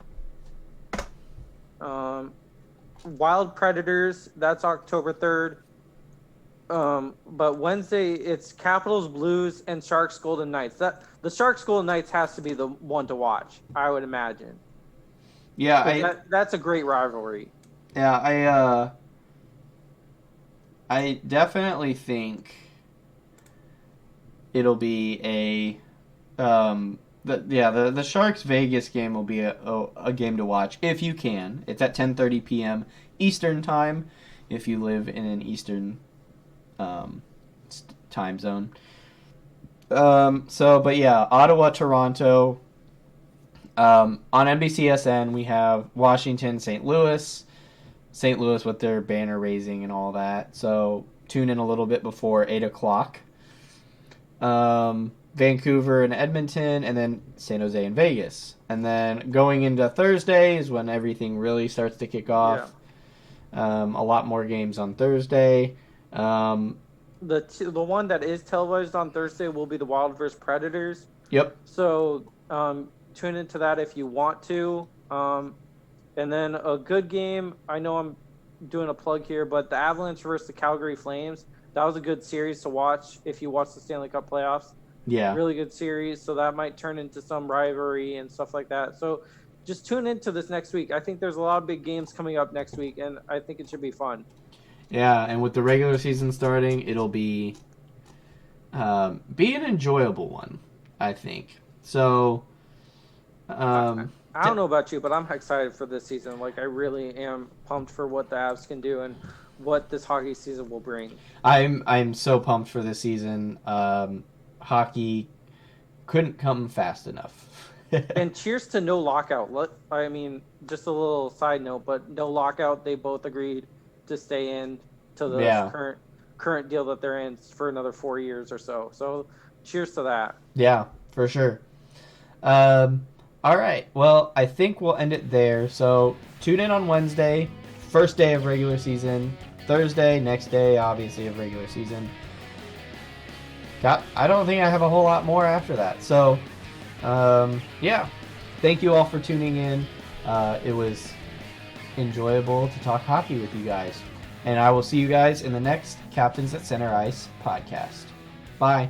Wild Predators. That's October 3rd. But Wednesday it's Capitals, Blues, and Sharks, Golden Knights. The Sharks, Golden Knights has to be the one to watch, I would imagine. Yeah, that's a great rivalry. Yeah, I definitely think it'll be the Sharks Vegas game will be a game to watch if you can. It's at 10:30 p.m. Eastern time if you live in an Eastern time zone. But yeah, Ottawa, Toronto. On NBCSN we have Washington, St. Louis. St. Louis with their banner raising and all that. So tune in a little bit before 8 o'clock. Vancouver and Edmonton, and then San Jose and Vegas. And then going into Thursday is when everything really starts to kick off. Yeah. A lot more games on Thursday. The one that is televised on Thursday will be the Wild vs. Predators. Yep. So tune into that if you want to. And then a good game, I know I'm doing a plug here, but the Avalanche versus the Calgary Flames, that was a good series to watch if you watch the Stanley Cup playoffs. Yeah. Really good series, so that might turn into some rivalry and stuff like that. So just tune into this next week. I think there's a lot of big games coming up next week, and I think it should be fun. Yeah, and with the regular season starting, it'll be an enjoyable one, I think. So, I don't know about you, but I'm excited for this season. Like, I really am pumped for what the Avs can do and what this hockey season will bring. I'm so pumped for this season. Hockey couldn't come fast enough. And cheers to no lockout. I mean, just a little side note, but no lockout. They both agreed to stay in to the current deal that they're in for another 4 years or so. So, cheers to that. Yeah, for sure. All right. Well, I think we'll end it there. So tune in on Wednesday, first day of regular season. Thursday, next day, obviously, of regular season. I don't think I have a whole lot more after that. So, yeah. Thank you all for tuning in. It was enjoyable to talk hockey with you guys. And I will see you guys in the next Captains at Center Ice podcast. Bye.